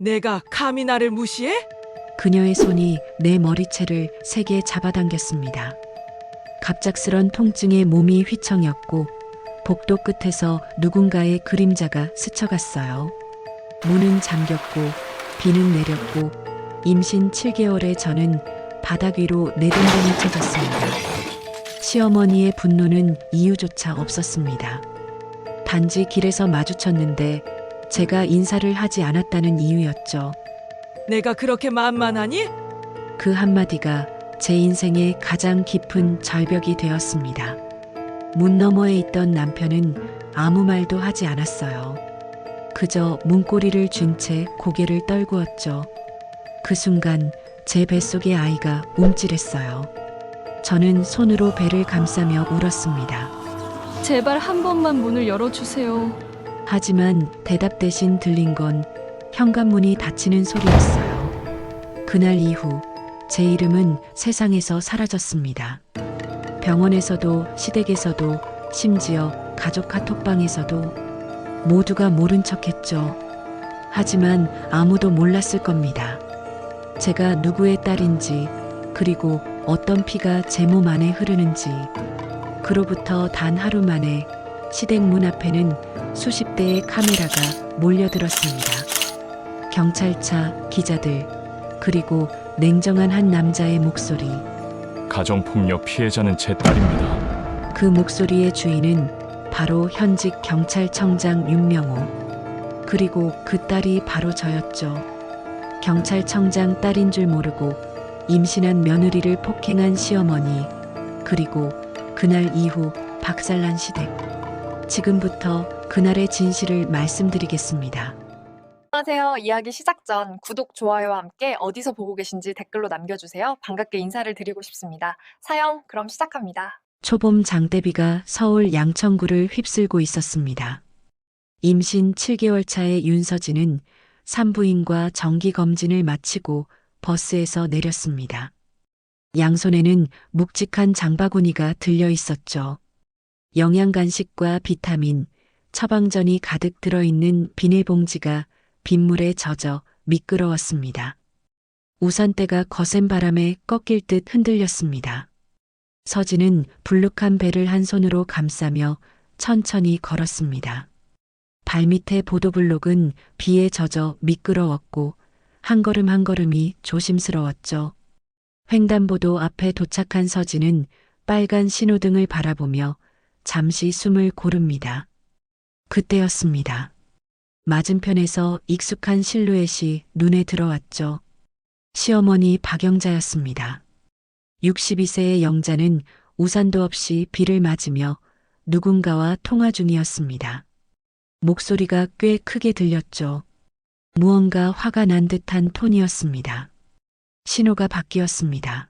내가 감히 나를 무시해? 그녀의 손이 내 머리채를 세게 잡아당겼습니다. 갑작스런 통증에 몸이 휘청였고 복도 끝에서 누군가의 그림자가 스쳐갔어요. 문은 잠겼고 비는 내렸고 임신 7개월의 저는 바닥 위로 내동댕이 쳐졌습니다. 시어머니의 분노는 이유조차 없었습니다. 단지 길에서 마주쳤는데 제가 인사를 하지 않았다는 이유였죠. 내가 그렇게 만만하니? 그 한마디가 제 인생의 가장 깊은 절벽이 되었습니다. 문 너머에 있던 남편은 아무 말도 하지 않았어요. 그저 문고리를 쥔 채 고개를 떨구었죠. 그 순간 제 뱃속의 아이가 움찔했어요. 저는 손으로 배를 감싸며 울었습니다. 제발 한 번만 문을 열어주세요. 하지만 대답 대신 들린 건 현관문이 닫히는 소리였어요. 그날 이후 제 이름은 세상에서 사라졌습니다. 병원에서도 시댁에서도 심지어 가족 카톡방에서도 모두가 모른 척했죠. 하지만 아무도 몰랐을 겁니다. 제가 누구의 딸인지 그리고 어떤 피가 제 몸 안에 흐르는지. 그로부터 단 하루 만에 시댁 문 앞에는 수십 대의 카메라가 몰려들었습니다. 경찰차, 기자들, 그리고 냉정한 한 남자의 목소리. 가정폭력 피해자는 제 딸입니다. 그 목소리의 주인은 바로 현직 경찰청장 윤명호. 그리고 그 딸이 바로 저였죠. 경찰청장 딸인 줄 모르고 임신한 며느리를 폭행한 시어머니. 그리고 그날 이후 박살난 시댁. 지금부터 그날의 진실을 말씀드리겠습니다. 안녕하세요. 이야기 시작 전 구독, 좋아요와 함께 어디서 보고 계신지 댓글로 남겨주세요. 반갑게 인사를 드리고 싶습니다. 사연 그럼 시작합니다. 초봄 장대비가 서울 양천구를 휩쓸고 있었습니다. 임신 7개월 차의 윤서진은 산부인과 정기검진을 마치고 버스에서 내렸습니다. 양손에는 묵직한 장바구니가 들려 있었죠. 영양간식과 비타민, 처방전이 가득 들어있는 비닐봉지가 빗물에 젖어 미끄러웠습니다. 우산대가 거센 바람에 꺾일 듯 흔들렸습니다. 서진은 불룩한 배를 한 손으로 감싸며 천천히 걸었습니다. 발밑의 보도블록은 비에 젖어 미끄러웠고 한 걸음 한 걸음이 조심스러웠죠. 횡단보도 앞에 도착한 서진은 빨간 신호등을 바라보며 잠시 숨을 고릅니다. 그때였습니다. 맞은편에서 익숙한 실루엣이 눈에 들어왔죠. 시어머니 박영자였습니다. 62세의 영자는 우산도 없이 비를 맞으며 누군가와 통화 중이었습니다. 목소리가 꽤 크게 들렸죠. 무언가 화가 난 듯한 톤이었습니다. 신호가 바뀌었습니다.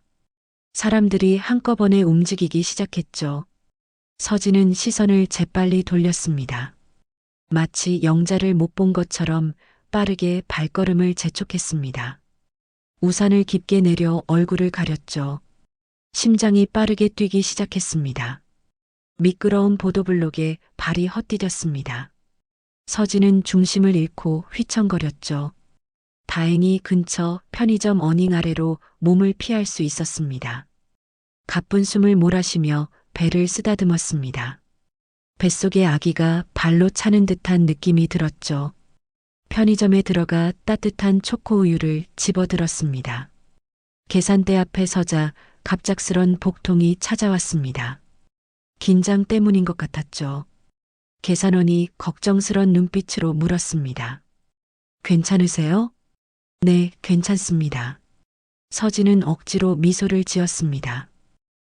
사람들이 한꺼번에 움직이기 시작했죠. 서진은 시선을 재빨리 돌렸습니다. 마치 영자를 못 본 것처럼 빠르게 발걸음을 재촉했습니다. 우산을 깊게 내려 얼굴을 가렸죠. 심장이 빠르게 뛰기 시작했습니다. 미끄러운 보도블록에 발이 헛디뎠습니다. 서진은 중심을 잃고 휘청거렸죠. 다행히 근처 편의점 어닝 아래로 몸을 피할 수 있었습니다. 가쁜 숨을 몰아쉬며 배를 쓰다듬었습니다. 뱃속의 아기가 발로 차는 듯한 느낌이 들었죠. 편의점에 들어가 따뜻한 초코우유를 집어들었습니다. 계산대 앞에 서자 갑작스런 복통이 찾아왔습니다. 긴장 때문인 것 같았죠. 계산원이 걱정스런 눈빛으로 물었습니다. 괜찮으세요? 네, 괜찮습니다. 서진은 억지로 미소를 지었습니다.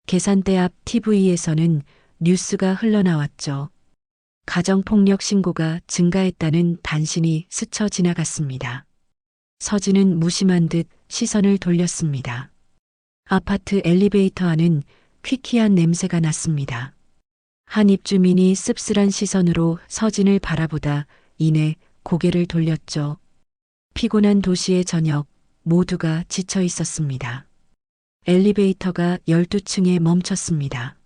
계산대 앞 TV에서는 뉴스가 흘러나왔죠. 가정폭력 신고가 증가했다는 단신이 스쳐 지나갔습니다. 서진은 무심한 듯 시선을 돌렸습니다. 아파트 엘리베이터 안은 퀴퀴한 냄새가 났습니다. 한 입주민이 씁쓸한 시선으로 서진을 바라보다 이내 고개를 돌렸죠. 피곤한 도시의 저녁, 모두가 지쳐 있었습니다. 엘리베이터가 12층에 멈췄습니다.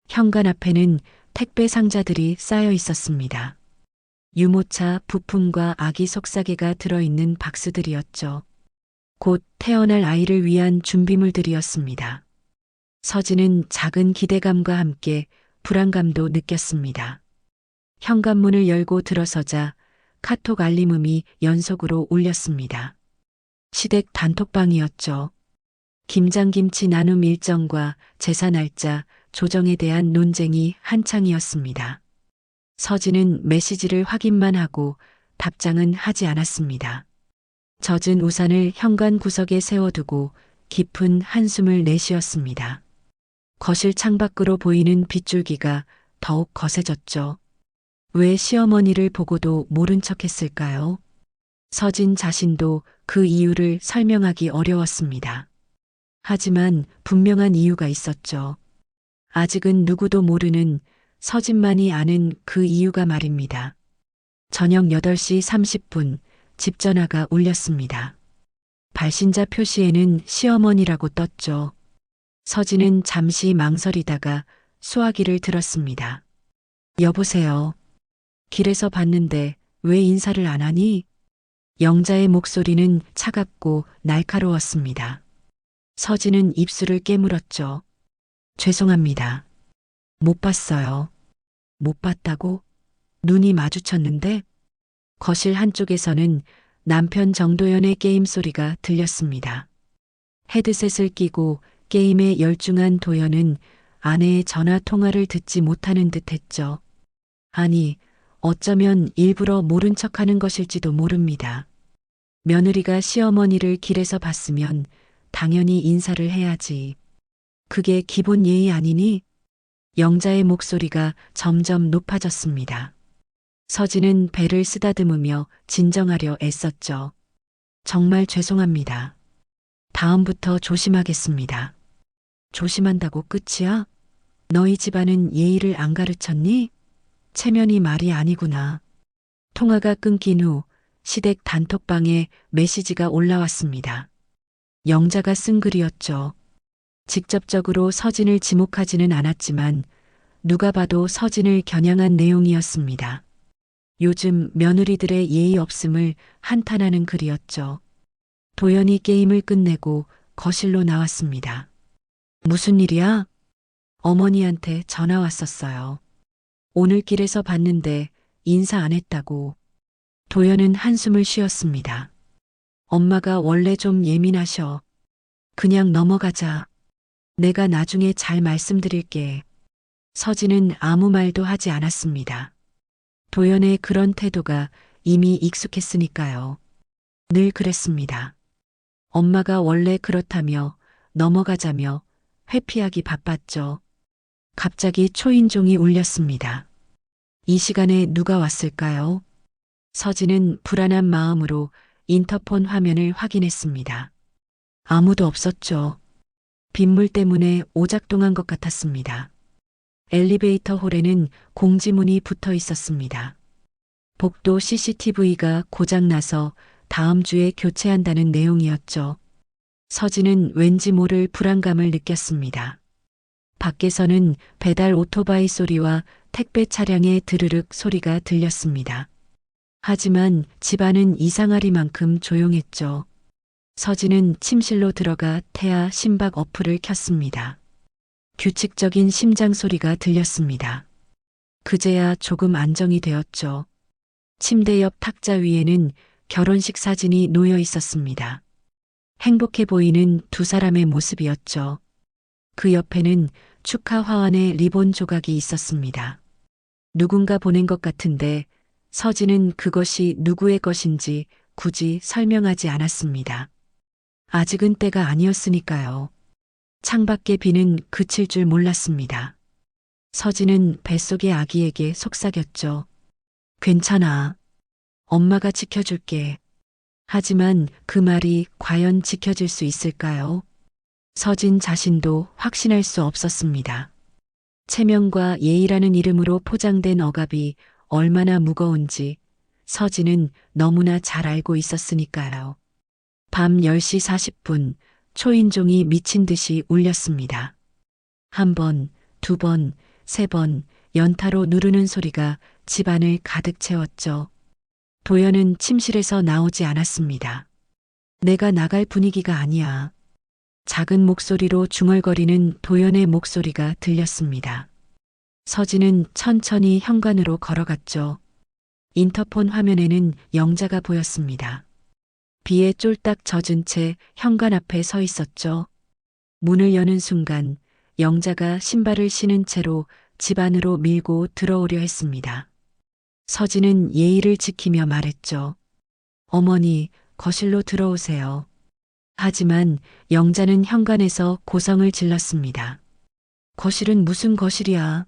현관 앞에는 택배 상자들이 쌓여 있었습니다. 유모차 부품과 아기 속삭이가 들어있는 박스들이었죠. 곧 태어날 아이를 위한 준비물들이었습니다. 서진은 작은 기대감과 함께 불안감도 느꼈습니다. 현관문을 열고 들어서자 카톡 알림음이 연속으로 울렸습니다. 시댁 단톡방이었죠. 김장김치 나눔 일정과 제사 날짜 조정에 대한 논쟁이 한창이었습니다. 서진은 메시지를 확인만 하고 답장은 하지 않았습니다. 젖은 우산을 현관 구석에 세워두고 깊은 한숨을 내쉬었습니다. 거실 창밖으로 보이는 빗줄기가 더욱 거세졌죠. 왜 시어머니를 보고도 모른 척 했을까요? 서진 자신도 그 이유를 설명하기 어려웠습니다. 하지만 분명한 이유가 있었죠. 아직은 누구도 모르는 서진만이 아는 그 이유가 말입니다. 저녁 8시 30분 집 전화가 울렸습니다. 발신자 표시에는 시어머니라고 떴죠. 서진은 잠시 망설이다가 수화기를 들었습니다. 여보세요. 길에서 봤는데 왜 인사를 안 하니? 영자의 목소리는 차갑고 날카로웠습니다. 서진은 입술을 깨물었죠. 죄송합니다. 못 봤어요. 못 봤다고? 눈이 마주쳤는데? 거실 한쪽에서는 남편 정도연의 게임 소리가 들렸습니다. 헤드셋을 끼고 게임에 열중한 도연은 아내의 전화 통화를 듣지 못하는 듯 했죠. 아니, 어쩌면 일부러 모른 척하는 것일지도 모릅니다. 며느리가 시어머니를 길에서 봤으면 당연히 인사를 해야지. 그게 기본 예의 아니니? 영자의 목소리가 점점 높아졌습니다. 서진은 배를 쓰다듬으며 진정하려 애썼죠. 정말 죄송합니다. 다음부터 조심하겠습니다. 조심한다고 끝이야? 너희 집안은 예의를 안 가르쳤니? 체면이 말이 아니구나. 통화가 끊긴 후 시댁 단톡방에 메시지가 올라왔습니다. 영자가 쓴 글이었죠. 직접적으로 서진을 지목하지는 않았지만 누가 봐도 서진을 겨냥한 내용이었습니다. 요즘 며느리들의 예의 없음을 한탄하는 글이었죠. 도연이 게임을 끝내고 거실로 나왔습니다. 무슨 일이야? 어머니한테 전화 왔었어요. 오늘 길에서 봤는데 인사 안 했다고. 도연은 한숨을 쉬었습니다. 엄마가 원래 좀 예민하셔. 그냥 넘어가자. 내가 나중에 잘 말씀드릴게. 서진은 아무 말도 하지 않았습니다. 도연의 그런 태도가 이미 익숙했으니까요. 늘 그랬습니다. 엄마가 원래 그렇다며 넘어가자며 회피하기 바빴죠. 갑자기 초인종이 울렸습니다. 이 시간에 누가 왔을까요? 서진은 불안한 마음으로 인터폰 화면을 확인했습니다. 아무도 없었죠. 빗물 때문에 오작동한 것 같았습니다. 엘리베이터 홀에는 공지문이 붙어 있었습니다. 복도 CCTV가 고장나서 다음 주에 교체한다는 내용이었죠. 서진은 왠지 모를 불안감을 느꼈습니다. 밖에서는 배달 오토바이 소리와 택배 차량의 드르륵 소리가 들렸습니다. 하지만 집안은 이상하리만큼 조용했죠. 서진은 침실로 들어가 태아 심박 어플을 켰습니다. 규칙적인 심장 소리가 들렸습니다. 그제야 조금 안정이 되었죠. 침대 옆 탁자 위에는 결혼식 사진이 놓여 있었습니다. 행복해 보이는 두 사람의 모습이었죠. 그 옆에는 축하 화환의 리본 조각이 있었습니다. 누군가 보낸 것 같은데 서진은 그것이 누구의 것인지 굳이 설명하지 않았습니다. 아직은 때가 아니었으니까요. 창밖의 비는 그칠 줄 몰랐습니다. 서진은 뱃속의 아기에게 속삭였죠. 괜찮아. 엄마가 지켜줄게. 하지만 그 말이 과연 지켜질 수 있을까요? 서진 자신도 확신할 수 없었습니다. 체면과 예의라는 이름으로 포장된 억압이 얼마나 무거운지 서진은 너무나 잘 알고 있었으니까요. 밤 10시 40분 초인종이 미친 듯이 울렸습니다. 한 번, 두 번, 세 번 연타로 누르는 소리가 집안을 가득 채웠죠. 도연은 침실에서 나오지 않았습니다. 내가 나갈 분위기가 아니야. 작은 목소리로 중얼거리는 도연의 목소리가 들렸습니다. 서진은 천천히 현관으로 걸어갔죠. 인터폰 화면에는 영자가 보였습니다. 비에 쫄딱 젖은 채 현관 앞에 서 있었죠. 문을 여는 순간 영자가 신발을 신은 채로 집 안으로 밀고 들어오려 했습니다. 서진은 예의를 지키며 말했죠. 어머니, 거실로 들어오세요. 하지만 영자는 현관에서 고성을 질렀습니다. 거실은 무슨 거실이야?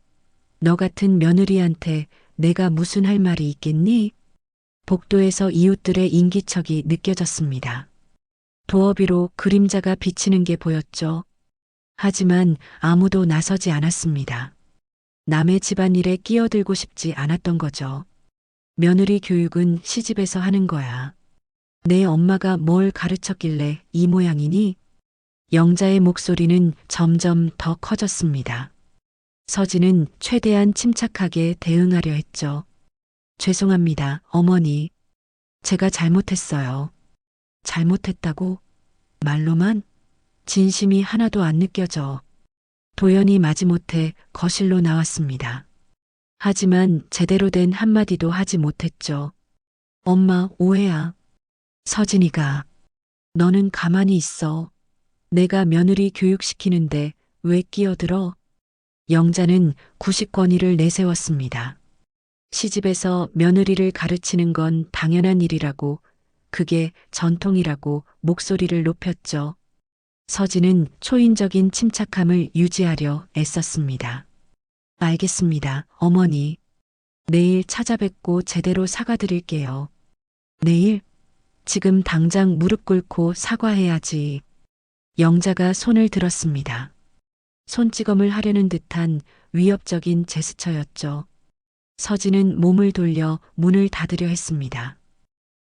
너 같은 며느리한테 내가 무슨 할 말이 있겠니? 복도에서 이웃들의 인기척이 느껴졌습니다. 도어비로 그림자가 비치는 게 보였죠. 하지만 아무도 나서지 않았습니다. 남의 집안일에 끼어들고 싶지 않았던 거죠. 며느리 교육은 시집에서 하는 거야. 내 엄마가 뭘 가르쳤길래 이 모양이니? 영자의 목소리는 점점 더 커졌습니다. 서진은 최대한 침착하게 대응하려 했죠. 죄송합니다, 어머니. 제가 잘못했어요. 잘못했다고? 말로만? 진심이 하나도 안 느껴져. 도연이 마지못해 거실로 나왔습니다. 하지만 제대로 된 한마디도 하지 못했죠. 엄마, 오해야. 서진이가. 너는 가만히 있어. 내가 며느리 교육시키는데 왜 끼어들어? 영자는 구식권위를 내세웠습니다. 시집에서 며느리를 가르치는 건 당연한 일이라고, 그게 전통이라고 목소리를 높였죠. 서진은 초인적인 침착함을 유지하려 애썼습니다. 알겠습니다, 어머니. 내일 찾아뵙고 제대로 사과드릴게요. 내일? 지금 당장 무릎 꿇고 사과해야지. 영자가 손을 들었습니다. 손찌검을 하려는 듯한 위협적인 제스처였죠. 서진은 몸을 돌려 문을 닫으려 했습니다.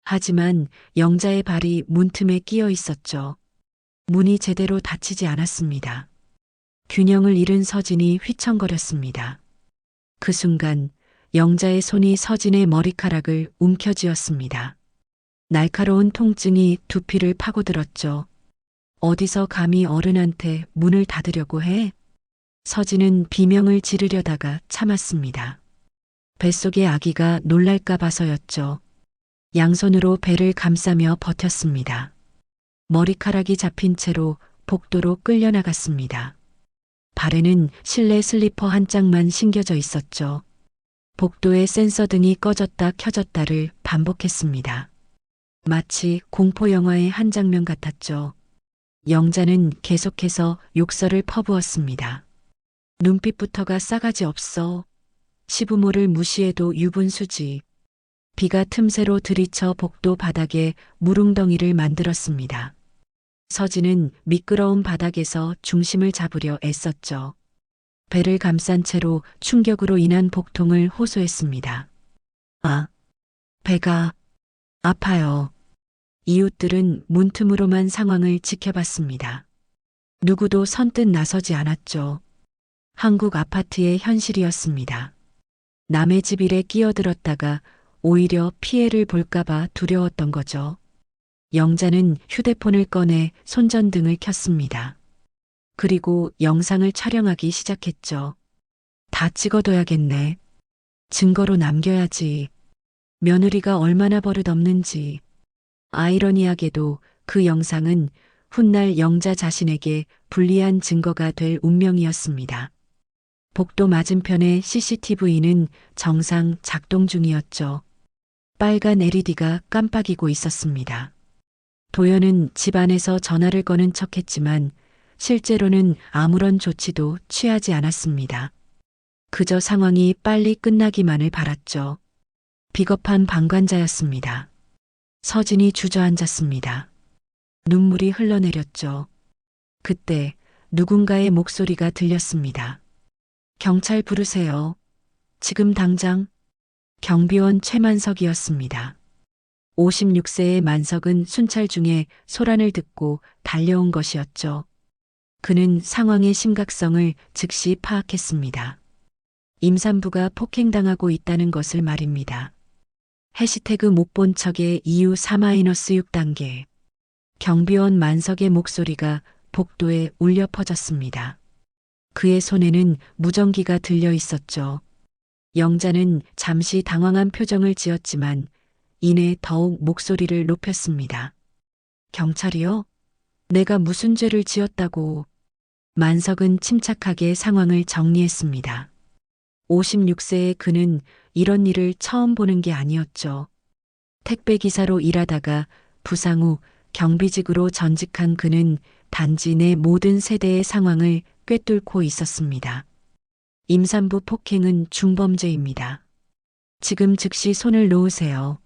하지만 영자의 발이 문틈에 끼어 있었죠. 문이 제대로 닫히지 않았습니다. 균형을 잃은 서진이 휘청거렸습니다. 그 순간 영자의 손이 서진의 머리카락을 움켜쥐었습니다. 날카로운 통증이 두피를 파고들었죠. 어디서 감히 어른한테 문을 닫으려고 해? 서진은 비명을 지르려다가 참았습니다. 뱃속의 아기가 놀랄까 봐서였죠. 양손으로 배를 감싸며 버텼습니다. 머리카락이 잡힌 채로 복도로 끌려나갔습니다. 발에는 실내 슬리퍼 한 짝만 신겨져 있었죠. 복도의 센서등이 꺼졌다 켜졌다를 반복했습니다. 마치 공포영화의 한 장면 같았죠. 영자는 계속해서 욕설을 퍼부었습니다. 눈빛부터가 싸가지 없어. 시부모를 무시해도 유분수지. 비가 틈새로 들이쳐 복도 바닥에 무릉덩이를 만들었습니다. 서진은 미끄러운 바닥에서 중심을 잡으려 애썼죠. 배를 감싼 채로 충격으로 인한 복통을 호소했습니다. 아, 배가 아파요. 이웃들은 문틈으로만 상황을 지켜봤습니다. 누구도 선뜻 나서지 않았죠. 한국 아파트의 현실이었습니다. 남의 집 일에 끼어들었다가 오히려 피해를 볼까봐 두려웠던 거죠. 영자는 휴대폰을 꺼내 손전등을 켰습니다. 그리고 영상을 촬영하기 시작했죠. 다 찍어둬야겠네. 증거로 남겨야지. 며느리가 얼마나 버릇없는지. 아이러니하게도 그 영상은 훗날 영자 자신에게 불리한 증거가 될 운명이었습니다. 복도 맞은편의 CCTV는 정상 작동 중이었죠. 빨간 LED가 깜빡이고 있었습니다. 도연은 집 안에서 전화를 거는 척했지만 실제로는 아무런 조치도 취하지 않았습니다. 그저 상황이 빨리 끝나기만을 바랐죠. 비겁한 방관자였습니다. 서진이 주저앉았습니다. 눈물이 흘러내렸죠. 그때 누군가의 목소리가 들렸습니다. 경찰 부르세요. 지금 당장. 경비원 최만석이었습니다. 56세의 만석은 순찰 중에 소란을 듣고 달려온 것이었죠. 그는 상황의 심각성을 즉시 파악했습니다. 임산부가 폭행당하고 있다는 것을 말입니다. 해시태그 못 본 척의 이유 4-6단계. 경비원 만석의 목소리가 복도에 울려 퍼졌습니다. 그의 손에는 무전기가 들려 있었죠. 영자는 잠시 당황한 표정을 지었지만 이내 더욱 목소리를 높였습니다. 경찰이요? 내가 무슨 죄를 지었다고. 만석은 침착하게 상황을 정리했습니다. 56세의 그는 이런 일을 처음 보는 게 아니었죠. 택배기사로 일하다가 부상 후 경비직으로 전직한 그는 단지 내 모든 세대의 상황을 꿰뚫고 있었습니다. 임산부 폭행은 중범죄입니다. 지금 즉시 손을 놓으세요.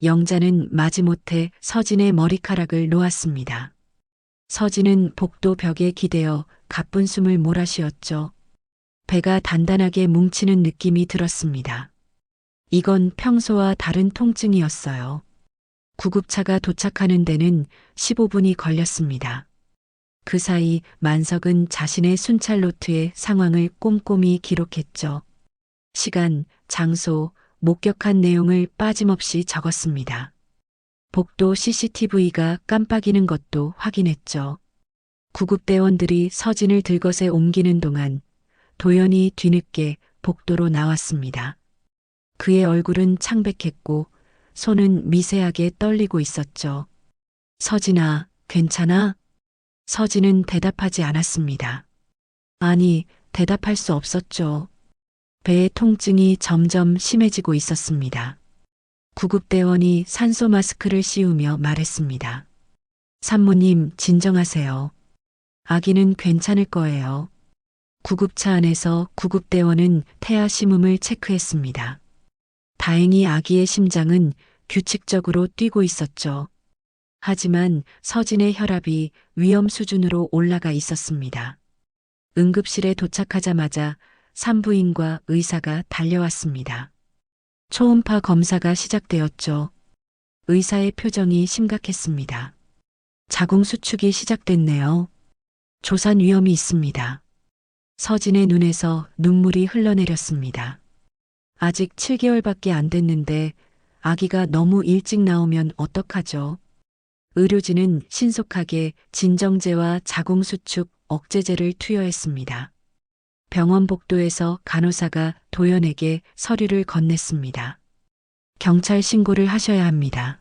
영자는 마지못해 서진의 머리카락을 놓았습니다. 서진은 복도 벽에 기대어 가쁜 숨을 몰아쉬었죠. 배가 단단하게 뭉치는 느낌이 들었습니다. 이건 평소와 다른 통증이었어요. 구급차가 도착하는 데는 15분이 걸렸습니다. 그 사이 만석은 자신의 순찰 노트에 상황을 꼼꼼히 기록했죠. 시간, 장소, 목격한 내용을 빠짐없이 적었습니다. 복도 CCTV가 깜빡이는 것도 확인했죠. 구급대원들이 서진을 들것에 옮기는 동안 도연이 뒤늦게 복도로 나왔습니다. 그의 얼굴은 창백했고 손은 미세하게 떨리고 있었죠. 서진아, 괜찮아? 서진은 대답하지 않았습니다. 아니, 대답할 수 없었죠. 배의 통증이 점점 심해지고 있었습니다. 구급대원이 산소 마스크를 씌우며 말했습니다. 산모님, 진정하세요. 아기는 괜찮을 거예요. 구급차 안에서 구급대원은 태아 심음을 체크했습니다. 다행히 아기의 심장은 규칙적으로 뛰고 있었죠. 하지만 서진의 혈압이 위험 수준으로 올라가 있었습니다. 응급실에 도착하자마자 산부인과 의사가 달려왔습니다. 초음파 검사가 시작되었죠. 의사의 표정이 심각했습니다. 자궁 수축이 시작됐네요. 조산 위험이 있습니다. 서진의 눈에서 눈물이 흘러내렸습니다. 아직 7개월밖에 안 됐는데 아기가 너무 일찍 나오면 어떡하죠? 의료진은 신속하게 진정제와 자궁수축 억제제를 투여했습니다. 병원 복도에서 간호사가 도연에게 서류를 건넸습니다. 경찰 신고를 하셔야 합니다.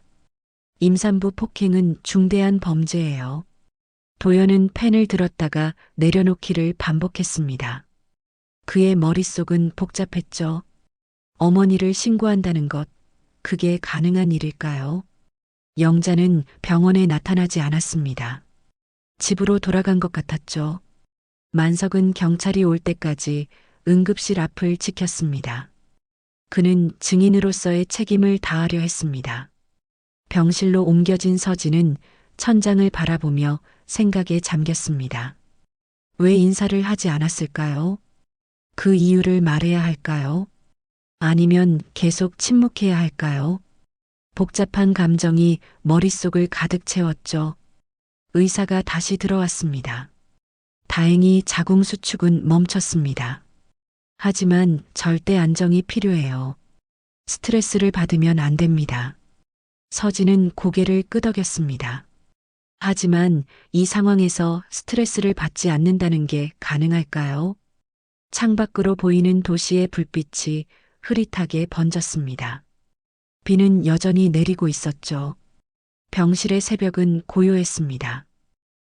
임산부 폭행은 중대한 범죄예요. 도연은 펜을 들었다가 내려놓기를 반복했습니다. 그의 머릿속은 복잡했죠. 어머니를 신고한다는 것, 그게 가능한 일일까요? 영자는 병원에 나타나지 않았습니다. 집으로 돌아간 것 같았죠. 만석은 경찰이 올 때까지 응급실 앞을 지켰습니다. 그는 증인으로서의 책임을 다하려 했습니다. 병실로 옮겨진 서진은 천장을 바라보며 생각에 잠겼습니다. 왜 인사를 하지 않았을까요? 그 이유를 말해야 할까요? 아니면 계속 침묵해야 할까요? 복잡한 감정이 머릿속을 가득 채웠죠. 의사가 다시 들어왔습니다. 다행히 자궁 수축은 멈췄습니다. 하지만 절대 안정이 필요해요. 스트레스를 받으면 안 됩니다. 서진은 고개를 끄덕였습니다. 하지만 이 상황에서 스트레스를 받지 않는다는 게 가능할까요? 창밖으로 보이는 도시의 불빛이 흐릿하게 번졌습니다. 비는 여전히 내리고 있었죠. 병실의 새벽은 고요했습니다.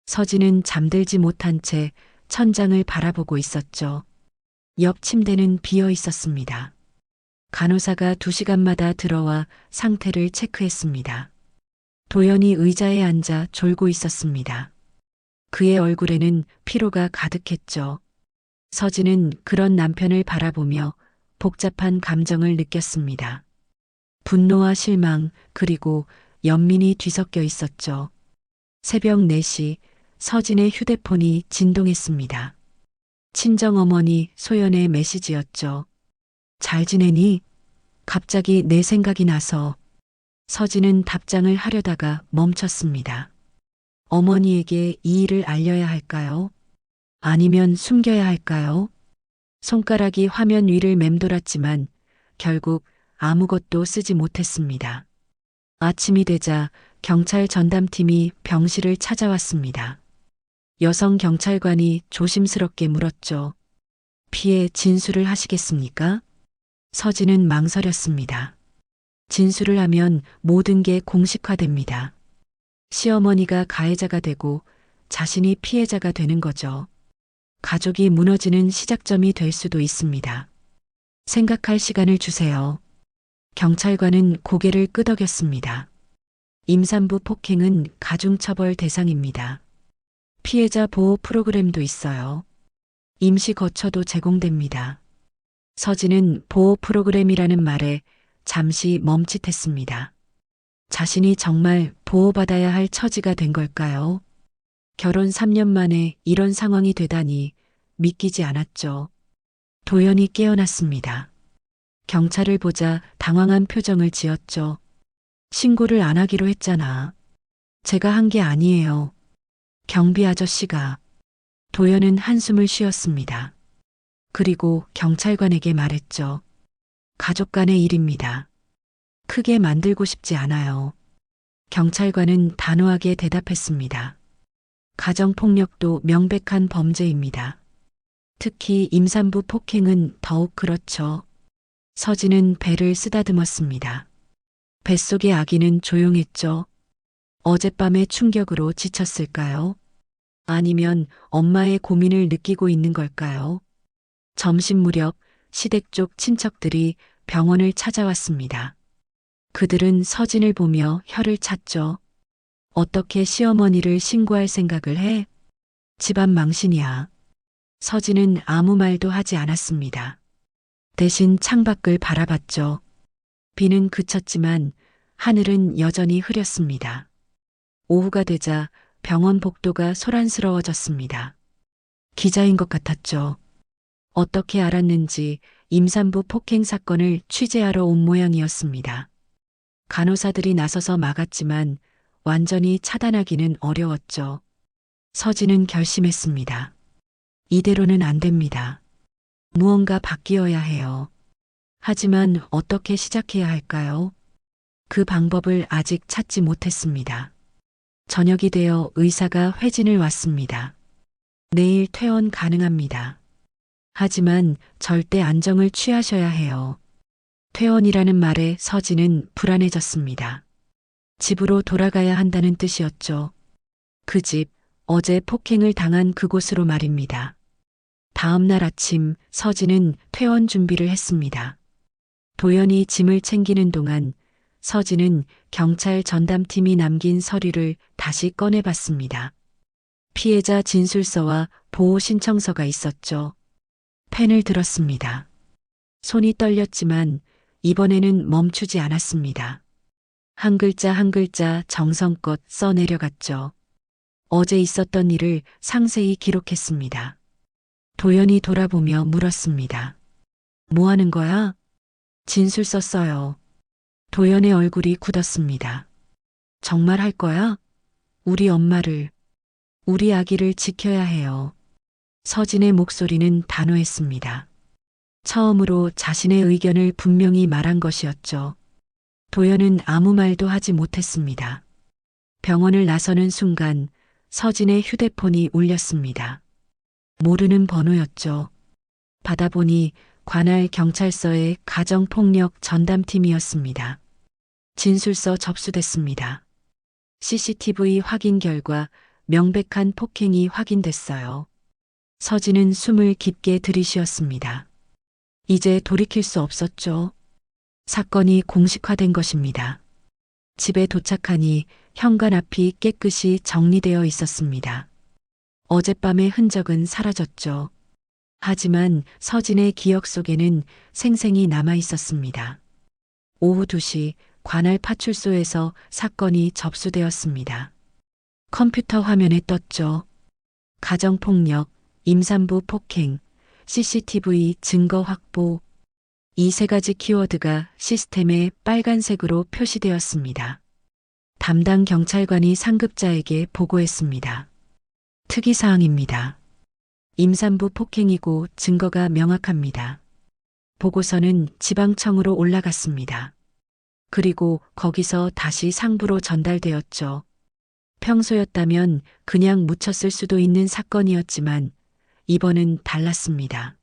서진은 잠들지 못한 채 천장을 바라보고 있었죠. 옆 침대는 비어 있었습니다. 간호사가 2시간마다 들어와 상태를 체크했습니다. 도연이 의자에 앉아 졸고 있었습니다. 그의 얼굴에는 피로가 가득했죠. 서진은 그런 남편을 바라보며 복잡한 감정을 느꼈습니다. 분노와 실망, 그리고 연민이 뒤섞여 있었죠. 새벽 4시 서진의 휴대폰이 진동했습니다. 친정어머니 소연의 메시지였죠. 잘 지내니? 갑자기 내 생각이 나서. 서진은 답장을 하려다가 멈췄습니다. 어머니에게 이 일을 알려야 할까요? 아니면 숨겨야 할까요? 손가락이 화면 위를 맴돌았지만 결국 아무것도 쓰지 못했습니다. 아침이 되자 경찰 전담팀이 병실을 찾아왔습니다. 여성 경찰관이 조심스럽게 물었죠. 피해 진술을 하시겠습니까? 서진은 망설였습니다. 진술을 하면 모든 게 공식화됩니다. 시어머니가 가해자가 되고 자신이 피해자가 되는 거죠. 가족이 무너지는 시작점이 될 수도 있습니다. 생각할 시간을 주세요. 경찰관은 고개를 끄덕였습니다. 임산부 폭행은 가중처벌 대상입니다. 피해자 보호 프로그램도 있어요. 임시 거처도 제공됩니다. 서진은 보호 프로그램이라는 말에 잠시 멈칫했습니다. 자신이 정말 보호받아야 할 처지가 된 걸까요? 결혼 3년 만에 이런 상황이 되다니 믿기지 않았죠. 도연이 깨어났습니다. 경찰을 보자 당황한 표정을 지었죠. 신고를 안 하기로 했잖아. 제가 한 게 아니에요. 경비 아저씨가. 도연은 한숨을 쉬었습니다. 그리고 경찰관에게 말했죠. 가족 간의 일입니다. 크게 만들고 싶지 않아요. 경찰관은 단호하게 대답했습니다. 가정폭력도 명백한 범죄입니다. 특히 임산부 폭행은 더욱 그렇죠. 서진은 배를 쓰다듬었습니다. 뱃속의 아기는 조용했죠. 어젯밤의 충격으로 지쳤을까요? 아니면 엄마의 고민을 느끼고 있는 걸까요? 점심 무렵 시댁 쪽 친척들이 병원을 찾아왔습니다. 그들은 서진을 보며 혀를 찼죠. 어떻게 시어머니를 신고할 생각을 해? 집안 망신이야. 서진은 아무 말도 하지 않았습니다. 대신 창밖을 바라봤죠. 비는 그쳤지만 하늘은 여전히 흐렸습니다. 오후가 되자 병원 복도가 소란스러워졌습니다. 기자인 것 같았죠. 어떻게 알았는지 임산부 폭행 사건을 취재하러 온 모양이었습니다. 간호사들이 나서서 막았지만 완전히 차단하기는 어려웠죠. 서진은 결심했습니다. 이대로는 안 됩니다. 무언가 바뀌어야 해요. 하지만 어떻게 시작해야 할까요? 그 방법을 아직 찾지 못했습니다. 저녁이 되어 의사가 회진을 왔습니다. 내일 퇴원 가능합니다. 하지만 절대 안정을 취하셔야 해요. 퇴원이라는 말에 서진은 불안해졌습니다. 집으로 돌아가야 한다는 뜻이었죠. 그 집, 어제 폭행을 당한 그곳으로 말입니다. 다음 날 아침 서진은 퇴원 준비를 했습니다. 도연이 짐을 챙기는 동안 서진은 경찰 전담팀이 남긴 서류를 다시 꺼내봤습니다. 피해자 진술서와 보호 신청서가 있었죠. 펜을 들었습니다. 손이 떨렸지만 이번에는 멈추지 않았습니다. 한 글자 한 글자 정성껏 써내려갔죠. 어제 있었던 일을 상세히 기록했습니다. 도연이 돌아보며 물었습니다. 뭐 하는 거야? 진술 썼어요. 도연의 얼굴이 굳었습니다. 정말 할 거야? 우리 엄마를, 우리 아기를 지켜야 해요. 서진의 목소리는 단호했습니다. 처음으로 자신의 의견을 분명히 말한 것이었죠. 도연은 아무 말도 하지 못했습니다. 병원을 나서는 순간 서진의 휴대폰이 울렸습니다. 모르는 번호였죠. 받아보니 관할 경찰서의 가정폭력 전담팀이었습니다. 진술서 접수됐습니다. CCTV 확인 결과 명백한 폭행이 확인됐어요. 서진은 숨을 깊게 들이쉬었습니다. 이제 돌이킬 수 없었죠. 사건이 공식화된 것입니다. 집에 도착하니 현관 앞이 깨끗이 정리되어 있었습니다. 어젯밤의 흔적은 사라졌죠. 하지만 서진의 기억 속에는 생생히 남아 있었습니다. 오후 2시 관할 파출소에서 사건이 접수되었습니다. 컴퓨터 화면에 떴죠. 가정폭력, 임산부 폭행, CCTV 증거 확보. 이 세 가지 키워드가 시스템에 빨간색으로 표시되었습니다. 담당 경찰관이 상급자에게 보고했습니다. 특이사항입니다. 임산부 폭행이고 증거가 명확합니다. 보고서는 지방청으로 올라갔습니다. 그리고 거기서 다시 상부로 전달되었죠. 평소였다면 그냥 묻혔을 수도 있는 사건이었지만 이번은 달랐습니다.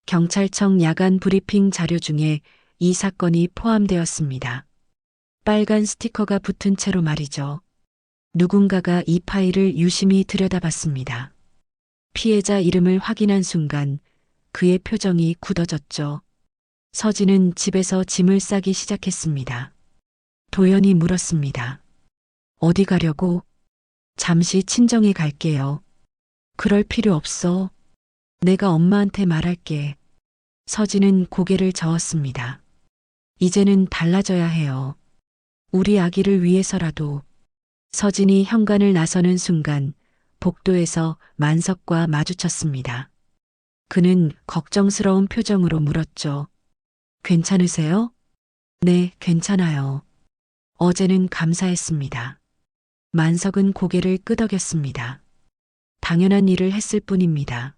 경찰청 야간 브리핑 자료 중에 이 사건이 포함되었습니다. 빨간 스티커가 붙은 채로 말이죠. 누군가가 이 파일을 유심히 들여다봤습니다. 피해자 이름을 확인한 순간 그의 표정이 굳어졌죠. 서진은 집에서 짐을 싸기 시작했습니다. 도연이 물었습니다. 어디 가려고? 잠시 친정에 갈게요. 그럴 필요 없어. 내가 엄마한테 말할게. 서진은 고개를 저었습니다. 이제는 달라져야 해요. 우리 아기를 위해서라도. 서진이 현관을 나서는 순간 복도에서 만석과 마주쳤습니다. 그는 걱정스러운 표정으로 물었죠. 괜찮으세요? 네, 괜찮아요. 어제는 감사했습니다. 만석은 고개를 끄덕였습니다. 당연한 일을 했을 뿐입니다.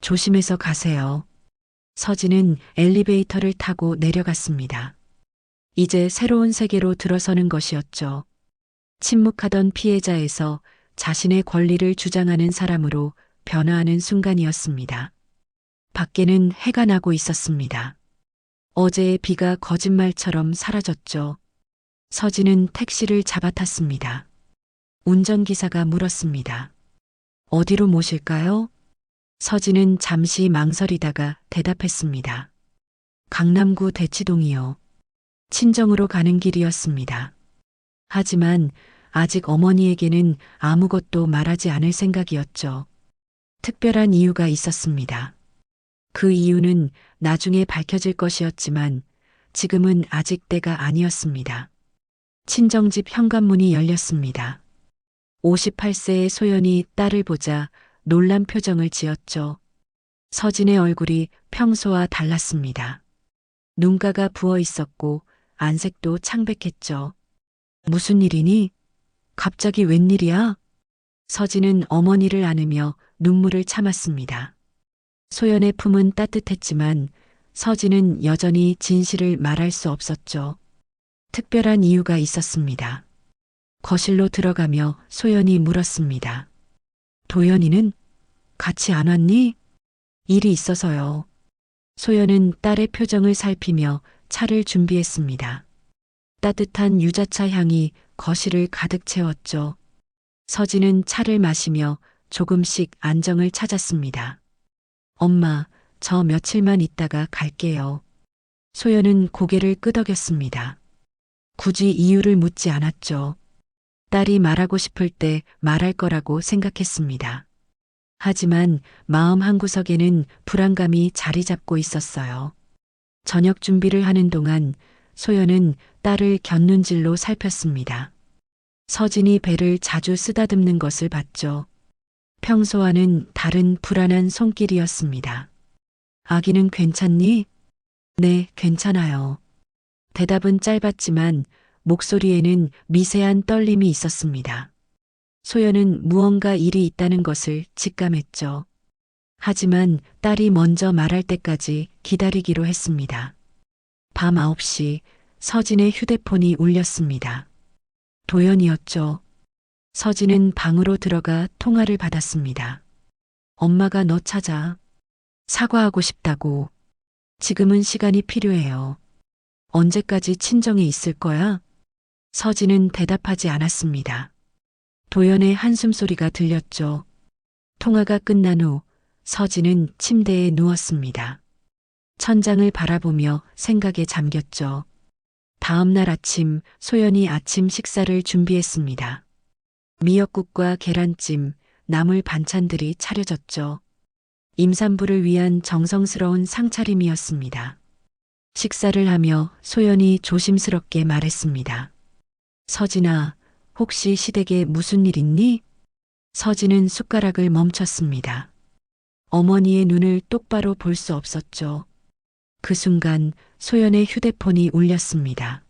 조심해서 가세요. 서진은 엘리베이터를 타고 내려갔습니다. 이제 새로운 세계로 들어서는 것이었죠. 침묵하던 피해자에서 자신의 권리를 주장하는 사람으로 변화하는 순간이었습니다. 밖에는 해가 나고 있었습니다. 어제의 비가 거짓말처럼 사라졌죠. 서진은 택시를 잡아탔습니다. 운전기사가 물었습니다. 어디로 모실까요? 서진은 잠시 망설이다가 대답했습니다. 강남구 대치동이요. 친정으로 가는 길이었습니다. 하지만 아직 어머니에게는 아무것도 말하지 않을 생각이었죠. 특별한 이유가 있었습니다. 그 이유는 나중에 밝혀질 것이었지만 지금은 아직 때가 아니었습니다. 친정집 현관문이 열렸습니다. 58세의 소연이 딸을 보자 놀란 표정을 지었죠. 서진의 얼굴이 평소와 달랐습니다. 눈가가 부어 있었고 안색도 창백했죠. 무슨 일이니? 갑자기 웬일이야? 서진은 어머니를 안으며 눈물을 참았습니다. 소연의 품은 따뜻했지만 서진은 여전히 진실을 말할 수 없었죠. 특별한 이유가 있었습니다. 거실로 들어가며 소연이 물었습니다. 도연이는 같이 안 왔니? 일이 있어서요. 소연은 딸의 표정을 살피며 차를 준비했습니다. 따뜻한 유자차 향이 거실을 가득 채웠죠. 서진은 차를 마시며 조금씩 안정을 찾았습니다. 엄마, 저 며칠만 있다가 갈게요. 소연은 고개를 끄덕였습니다. 굳이 이유를 묻지 않았죠. 딸이 말하고 싶을 때 말할 거라고 생각했습니다. 하지만 마음 한구석에는 불안감이 자리 잡고 있었어요. 저녁 준비를 하는 동안 소연은 딸을 곁눈질로 살폈습니다. 서진이 배를 자주 쓰다듬는 것을 봤죠. 평소와는 다른 불안한 손길이었습니다. 아기는 괜찮니? 네, 괜찮아요. 대답은 짧았지만 목소리에는 미세한 떨림이 있었습니다. 소연은 무언가 일이 있다는 것을 직감했죠. 하지만 딸이 먼저 말할 때까지 기다리기로 했습니다. 밤 9시 서진의 휴대폰이 울렸습니다. 도연이었죠. 서진은 방으로 들어가 통화를 받았습니다. 엄마가 너 찾아. 사과하고 싶다고. 지금은 시간이 필요해요. 언제까지 친정에 있을 거야? 서진은 대답하지 않았습니다. 도연의 한숨소리가 들렸죠. 통화가 끝난 후 서진은 침대에 누웠습니다. 천장을 바라보며 생각에 잠겼죠. 다음 날 아침 소연이 아침 식사를 준비했습니다. 미역국과 계란찜, 나물 반찬들이 차려졌죠. 임산부를 위한 정성스러운 상차림이었습니다. 식사를 하며 소연이 조심스럽게 말했습니다. 서진아, 혹시 시댁에 무슨 일 있니? 서진은 숟가락을 멈췄습니다. 어머니의 눈을 똑바로 볼 수 없었죠. 그 순간 소연의 휴대폰이 울렸습니다.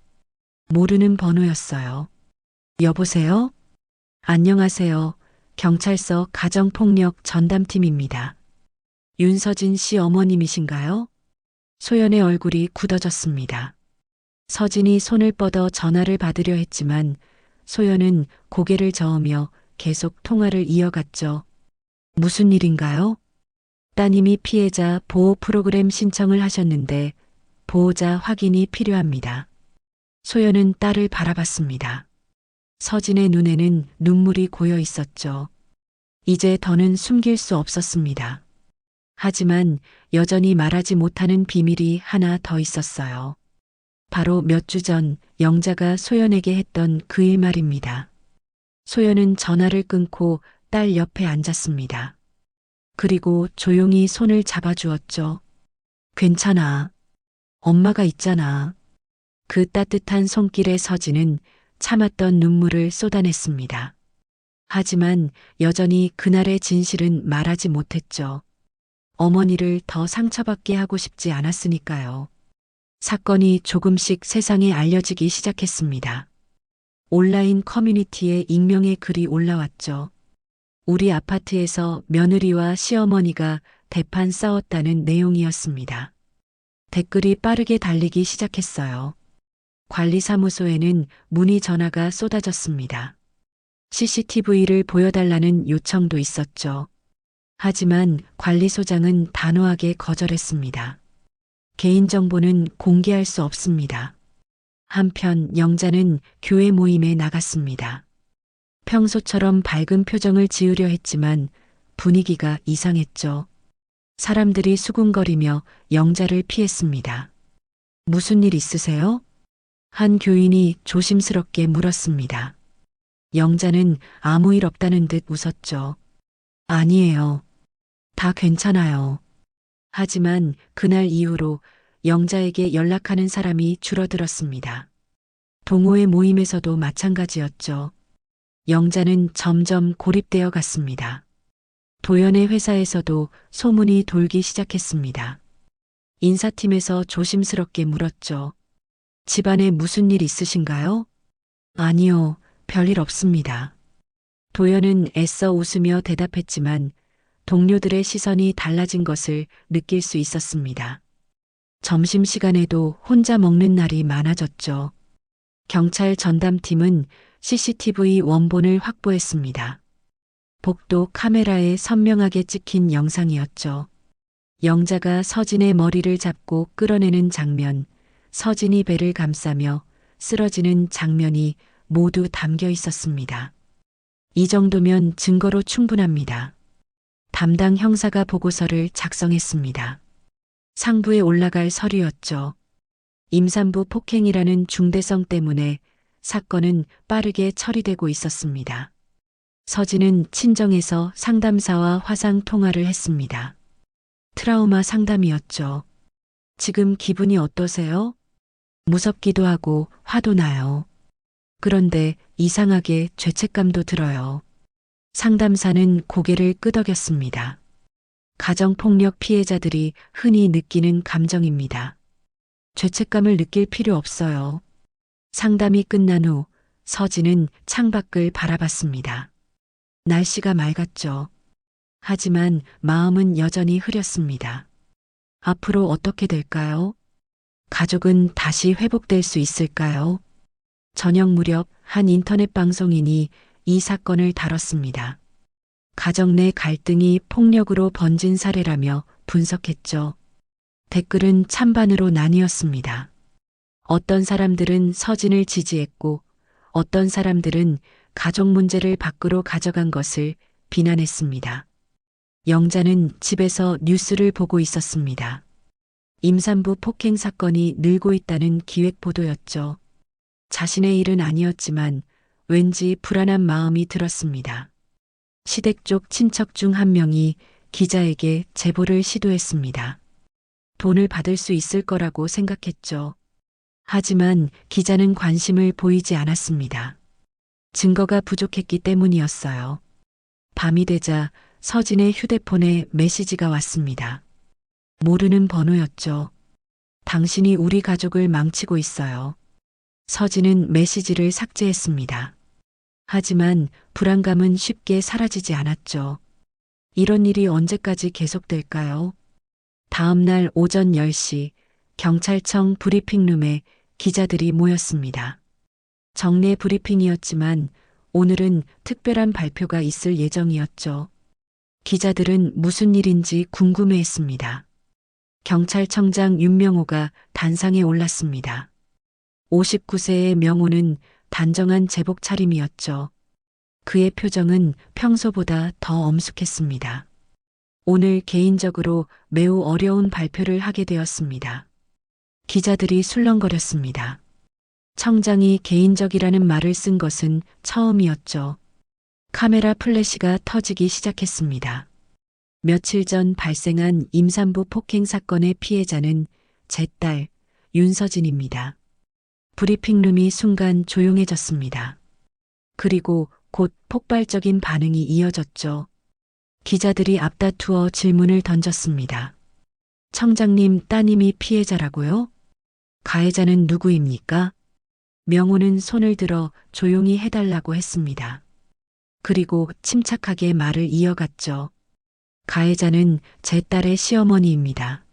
모르는 번호였어요. 여보세요? 안녕하세요. 경찰서 가정폭력 전담팀입니다. 윤서진 씨 어머님이신가요? 소연의 얼굴이 굳어졌습니다. 서진이 손을 뻗어 전화를 받으려 했지만 소연은 고개를 저으며 계속 통화를 이어갔죠. 무슨 일인가요? 따님이 피해자 보호 프로그램 신청을 하셨는데 보호자 확인이 필요합니다. 소연은 딸을 바라봤습니다. 서진의 눈에는 눈물이 고여 있었죠. 이제 더는 숨길 수 없었습니다. 하지만 여전히 말하지 못하는 비밀이 하나 더 있었어요. 바로 몇 주 전 영자가 소연에게 했던 그 일 말입니다. 소연은 전화를 끊고 딸 옆에 앉았습니다. 그리고 조용히 손을 잡아주었죠. 괜찮아. 엄마가 있잖아. 그 따뜻한 손길에 서진은 참았던 눈물을 쏟아냈습니다. 하지만 여전히 그날의 진실은 말하지 못했죠. 어머니를 더 상처받게 하고 싶지 않았으니까요. 사건이 조금씩 세상에 알려지기 시작했습니다. 온라인 커뮤니티에 익명의 글이 올라왔죠. 우리 아파트에서 며느리와 시어머니가 대판 싸웠다는 내용이었습니다. 댓글이 빠르게 달리기 시작했어요. 관리사무소에는 문의 전화가 쏟아졌습니다. CCTV를 보여달라는 요청도 있었죠. 하지만 관리소장은 단호하게 거절했습니다. 개인정보는 공개할 수 없습니다. 한편 영자는 교회 모임에 나갔습니다. 평소처럼 밝은 표정을 지으려 했지만 분위기가 이상했죠. 사람들이 수군거리며 영자를 피했습니다. 무슨 일 있으세요? 한 교인이 조심스럽게 물었습니다. 영자는 아무 일 없다는 듯 웃었죠. 아니에요. 다 괜찮아요. 하지만 그날 이후로 영자에게 연락하는 사람이 줄어들었습니다. 동호회 모임에서도 마찬가지였죠. 영자는 점점 고립되어 갔습니다. 도연의 회사에서도 소문이 돌기 시작했습니다. 인사팀에서 조심스럽게 물었죠. 집안에 무슨 일 있으신가요? 아니요, 별일 없습니다. 도연은 애써 웃으며 대답했지만 동료들의 시선이 달라진 것을 느낄 수 있었습니다. 점심시간에도 혼자 먹는 날이 많아졌죠. 경찰 전담팀은 CCTV 원본을 확보했습니다. 복도 카메라에 선명하게 찍힌 영상이었죠. 영자가 서진의 머리를 잡고 끌어내는 장면, 서진이 배를 감싸며 쓰러지는 장면이 모두 담겨 있었습니다. 이 정도면 증거로 충분합니다. 담당 형사가 보고서를 작성했습니다. 상부에 올라갈 서류였죠. 임산부 폭행이라는 중대성 때문에 사건은 빠르게 처리되고 있었습니다. 서진은 친정에서 상담사와 화상 통화를 했습니다. 트라우마 상담이었죠. 지금 기분이 어떠세요? 무섭기도 하고 화도 나요. 그런데 이상하게 죄책감도 들어요. 상담사는 고개를 끄덕였습니다. 가정폭력 피해자들이 흔히 느끼는 감정입니다. 죄책감을 느낄 필요 없어요. 상담이 끝난 후 서진은 창밖을 바라봤습니다. 날씨가 맑았죠. 하지만 마음은 여전히 흐렸습니다. 앞으로 어떻게 될까요? 가족은 다시 회복될 수 있을까요? 저녁 무렵 한 인터넷 방송인이 이 사건을 다뤘습니다. 가정 내 갈등이 폭력으로 번진 사례라며 분석했죠. 댓글은 찬반으로 나뉘었습니다. 어떤 사람들은 서진을 지지했고 어떤 사람들은 가족 문제를 밖으로 가져간 것을 비난했습니다. 영자는 집에서 뉴스를 보고 있었습니다. 임산부 폭행 사건이 늘고 있다는 기획 보도였죠. 자신의 일은 아니었지만 왠지 불안한 마음이 들었습니다. 시댁 쪽 친척 중 한 명이 기자에게 제보를 시도했습니다. 돈을 받을 수 있을 거라고 생각했죠. 하지만 기자는 관심을 보이지 않았습니다. 증거가 부족했기 때문이었어요. 밤이 되자 서진의 휴대폰에 메시지가 왔습니다. 모르는 번호였죠. 당신이 우리 가족을 망치고 있어요. 서진은 메시지를 삭제했습니다. 하지만 불안감은 쉽게 사라지지 않았죠. 이런 일이 언제까지 계속될까요? 다음 날 오전 10시 경찰청 브리핑룸에 기자들이 모였습니다. 정례 브리핑이었지만 오늘은 특별한 발표가 있을 예정이었죠. 기자들은 무슨 일인지 궁금해했습니다. 경찰청장 윤명호가 단상에 올랐습니다. 59세의 명호는 단정한 제복 차림이었죠. 그의 표정은 평소보다 더 엄숙했습니다. 오늘 개인적으로 매우 어려운 발표를 하게 되었습니다. 기자들이 술렁거렸습니다. 청장이 개인적이라는 말을 쓴 것은 처음이었죠. 카메라 플래시가 터지기 시작했습니다. 며칠 전 발생한 임산부 폭행 사건의 피해자는 제 딸 윤서진입니다. 브리핑룸이 순간 조용해졌습니다. 그리고 곧 폭발적인 반응이 이어졌죠. 기자들이 앞다투어 질문을 던졌습니다. 청장님 따님이 피해자라고요? 가해자는 누구입니까? 명호는 손을 들어 조용히 해달라고 했습니다. 그리고 침착하게 말을 이어갔죠. 가해자는 제 딸의 시어머니입니다.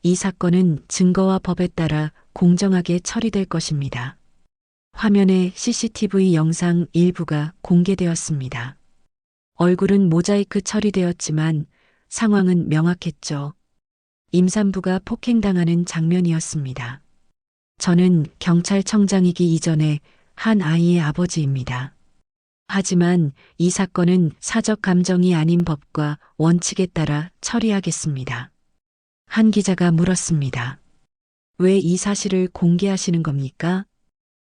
이 사건은 증거와 법에 따라 공정하게 처리될 것입니다. 화면에 CCTV 영상 일부가 공개되었습니다. 얼굴은 모자이크 처리되었지만 상황은 명확했죠. 임산부가 폭행당하는 장면이었습니다. 저는 경찰청장이기 이전에 한 아이의 아버지입니다. 하지만 이 사건은 사적 감정이 아닌 법과 원칙에 따라 처리하겠습니다. 한 기자가 물었습니다. 왜 이 사실을 공개하시는 겁니까?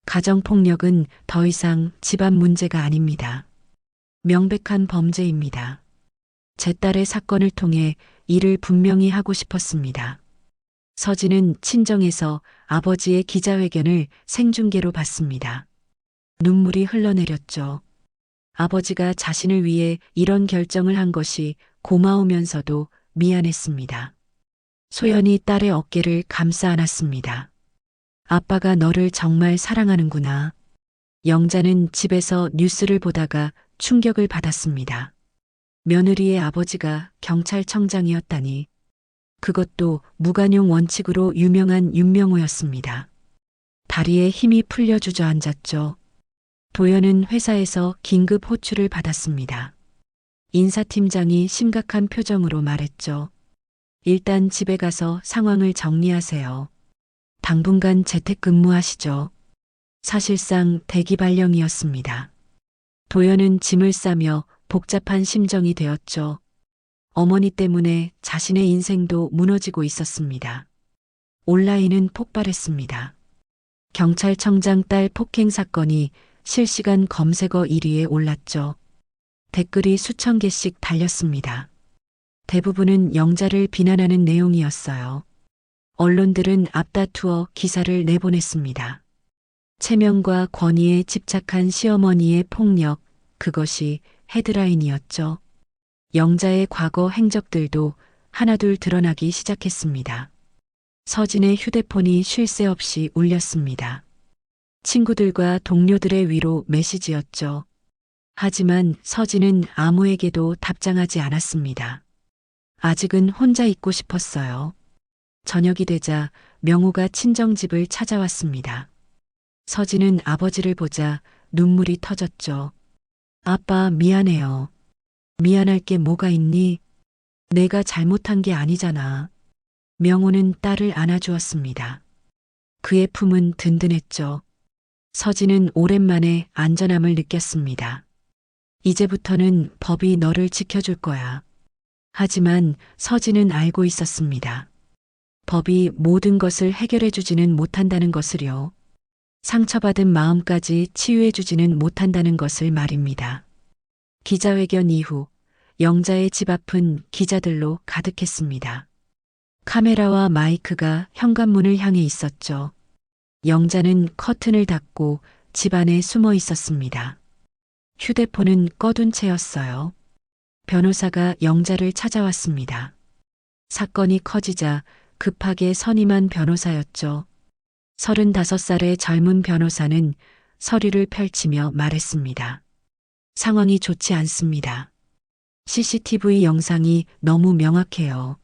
가정폭력은 더 이상 집안 문제가 아닙니다. 명백한 범죄입니다. 제 딸의 사건을 통해 이를 분명히 하고 싶었습니다. 서진은 친정에서 아버지의 기자회견을 생중계로 봤습니다. 눈물이 흘러내렸죠. 아버지가 자신을 위해 이런 결정을 한 것이 고마우면서도 미안했습니다. 소연이 딸의 어깨를 감싸 안았습니다. 아빠가 너를 정말 사랑하는구나. 영자는 집에서 뉴스를 보다가 충격을 받았습니다. 며느리의 아버지가 경찰청장이었다니. 그것도 무관용 원칙으로 유명한 윤명호였습니다. 다리에 힘이 풀려 주저앉았죠. 도연은 회사에서 긴급 호출을 받았습니다. 인사팀장이 심각한 표정으로 말했죠. 일단 집에 가서 상황을 정리하세요. 당분간 재택근무하시죠. 사실상 대기 발령이었습니다. 도연은 짐을 싸며 복잡한 심정이 되었죠. 어머니 때문에 자신의 인생도 무너지고 있었습니다. 온라인은 폭발했습니다. 경찰청장 딸 폭행 사건이 실시간 검색어 1위에 올랐죠. 댓글이 수천 개씩 달렸습니다. 대부분은 영자를 비난하는 내용이었어요. 언론들은 앞다투어 기사를 내보냈습니다. 체면과 권위에 집착한 시어머니의 폭력, 그것이 헤드라인이었죠. 영자의 과거 행적들도 하나둘 드러나기 시작했습니다. 서진의 휴대폰이 쉴 새 없이 울렸습니다. 친구들과 동료들의 위로 메시지였죠. 하지만 서진은 아무에게도 답장하지 않았습니다. 아직은 혼자 있고 싶었어요. 저녁이 되자 명호가 친정집을 찾아왔습니다. 서진은 아버지를 보자 눈물이 터졌죠. 아빠 미안해요. 미안할 게 뭐가 있니? 내가 잘못한 게 아니잖아. 명호는 딸을 안아주었습니다. 그의 품은 든든했죠. 서진은 오랜만에 안전함을 느꼈습니다. 이제부터는 법이 너를 지켜줄 거야. 하지만 서진은 알고 있었습니다. 법이 모든 것을 해결해주지는 못한다는 것을요. 상처받은 마음까지 치유해주지는 못한다는 것을 말입니다. 기자회견 이후 영자의 집 앞은 기자들로 가득했습니다. 카메라와 마이크가 현관문을 향해 있었죠. 영자는 커튼을 닫고 집 안에 숨어 있었습니다. 휴대폰은 꺼둔 채였어요. 변호사가 영자를 찾아왔습니다. 사건이 커지자 급하게 선임한 변호사였죠. 35살의 젊은 변호사는 서류를 펼치며 말했습니다. 상황이 좋지 않습니다. CCTV 영상이 너무 명확해요.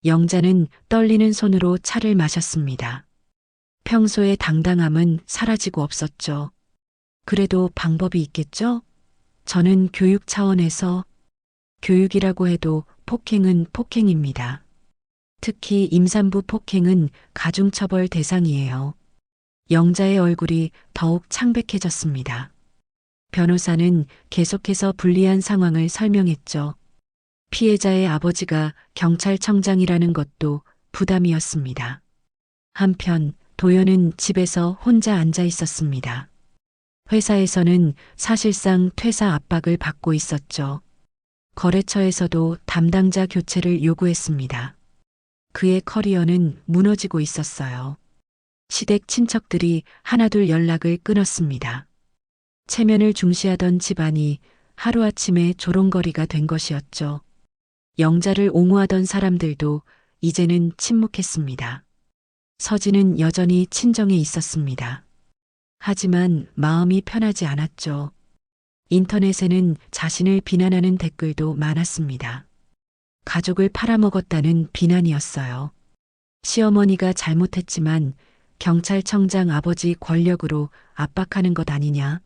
영자는 떨리는 손으로 차를 마셨습니다. 평소의 당당함은 사라지고 없었죠. 그래도 방법이 있겠죠? 저는 교육 차원에서 교육이라고 해도 폭행은 폭행입니다. 특히 임산부 폭행은 가중처벌 대상이에요. 영자의 얼굴이 더욱 창백해졌습니다. 변호사는 계속해서 불리한 상황을 설명했죠. 피해자의 아버지가 경찰청장이라는 것도 부담이었습니다. 한편 도연은 집에서 혼자 앉아 있었습니다. 회사에서는 사실상 퇴사 압박을 받고 있었죠. 거래처에서도 담당자 교체를 요구했습니다. 그의 커리어는 무너지고 있었어요. 시댁 친척들이 하나둘 연락을 끊었습니다. 체면을 중시하던 집안이 하루아침에 조롱거리가 된 것이었죠. 영자를 옹호하던 사람들도 이제는 침묵했습니다. 서진은 여전히 친정에 있었습니다. 하지만 마음이 편하지 않았죠. 인터넷에는 자신을 비난하는 댓글도 많았습니다. 가족을 팔아먹었다는 비난이었어요. 시어머니가 잘못했지만 경찰청장 아버지 권력으로 압박하는 것 아니냐?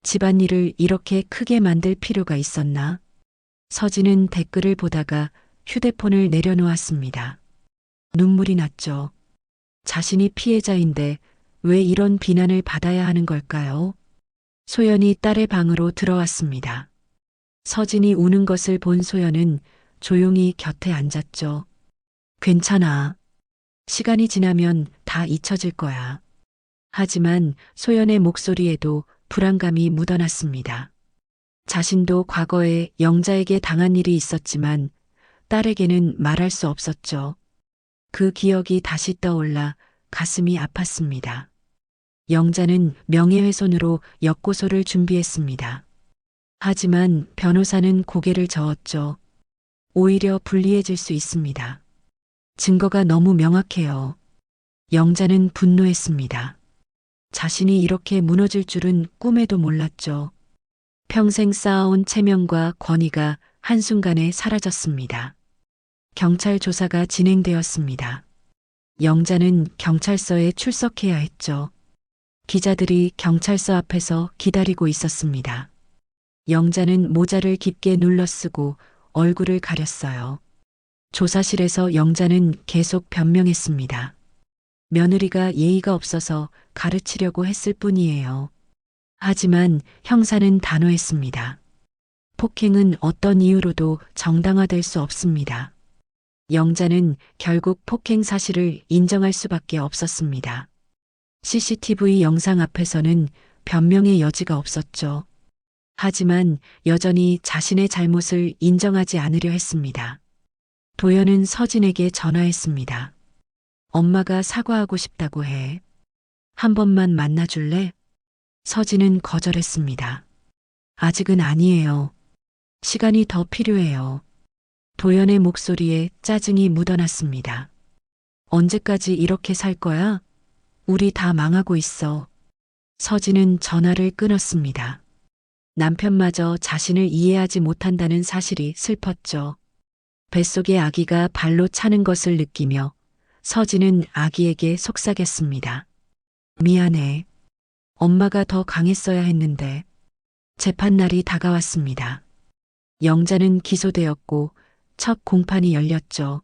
집안일을 이렇게 크게 만들 필요가 있었나? 서진은 댓글을 보다가 휴대폰을 내려놓았습니다. 눈물이 났죠. 자신이 피해자인데 왜 이런 비난을 받아야 하는 걸까요? 소연이 딸의 방으로 들어왔습니다. 서진이 우는 것을 본 소연은 조용히 곁에 앉았죠. 괜찮아. 시간이 지나면 다 잊혀질 거야. 하지만 소연의 목소리에도 불안감이 묻어났습니다. 자신도 과거에 영자에게 당한 일이 있었지만 딸에게는 말할 수 없었죠. 그 기억이 다시 떠올라 가슴이 아팠습니다. 영자는 명예훼손으로 역고소를 준비했습니다. 하지만 변호사는 고개를 저었죠. 오히려 불리해질 수 있습니다. 증거가 너무 명확해요. 영자는 분노했습니다. 자신이 이렇게 무너질 줄은 꿈에도 몰랐죠. 평생 쌓아온 체면과 권위가 한순간에 사라졌습니다. 경찰 조사가 진행되었습니다. 영자는 경찰서에 출석해야 했죠. 기자들이 경찰서 앞에서 기다리고 있었습니다. 영자는 모자를 깊게 눌러쓰고 얼굴을 가렸어요. 조사실에서 영자는 계속 변명했습니다. 며느리가 예의가 없어서 가르치려고 했을 뿐이에요. 하지만 형사는 단호했습니다. 폭행은 어떤 이유로도 정당화될 수 없습니다. 영자는 결국 폭행 사실을 인정할 수밖에 없었습니다. CCTV 영상 앞에서는 변명의 여지가 없었죠. 하지만 여전히 자신의 잘못을 인정하지 않으려 했습니다. 도연은 서진에게 전화했습니다. 엄마가 사과하고 싶다고 해. 한 번만 만나줄래? 서진은 거절했습니다. 아직은 아니에요. 시간이 더 필요해요. 도연의 목소리에 짜증이 묻어났습니다. 언제까지 이렇게 살 거야? 우리 다 망하고 있어. 서진은 전화를 끊었습니다. 남편마저 자신을 이해하지 못한다는 사실이 슬펐죠. 뱃속의 아기가 발로 차는 것을 느끼며 서진은 아기에게 속삭였습니다. 미안해. 엄마가 더 강했어야 했는데. 재판날이 다가왔습니다. 영자는 기소되었고 첫 공판이 열렸죠.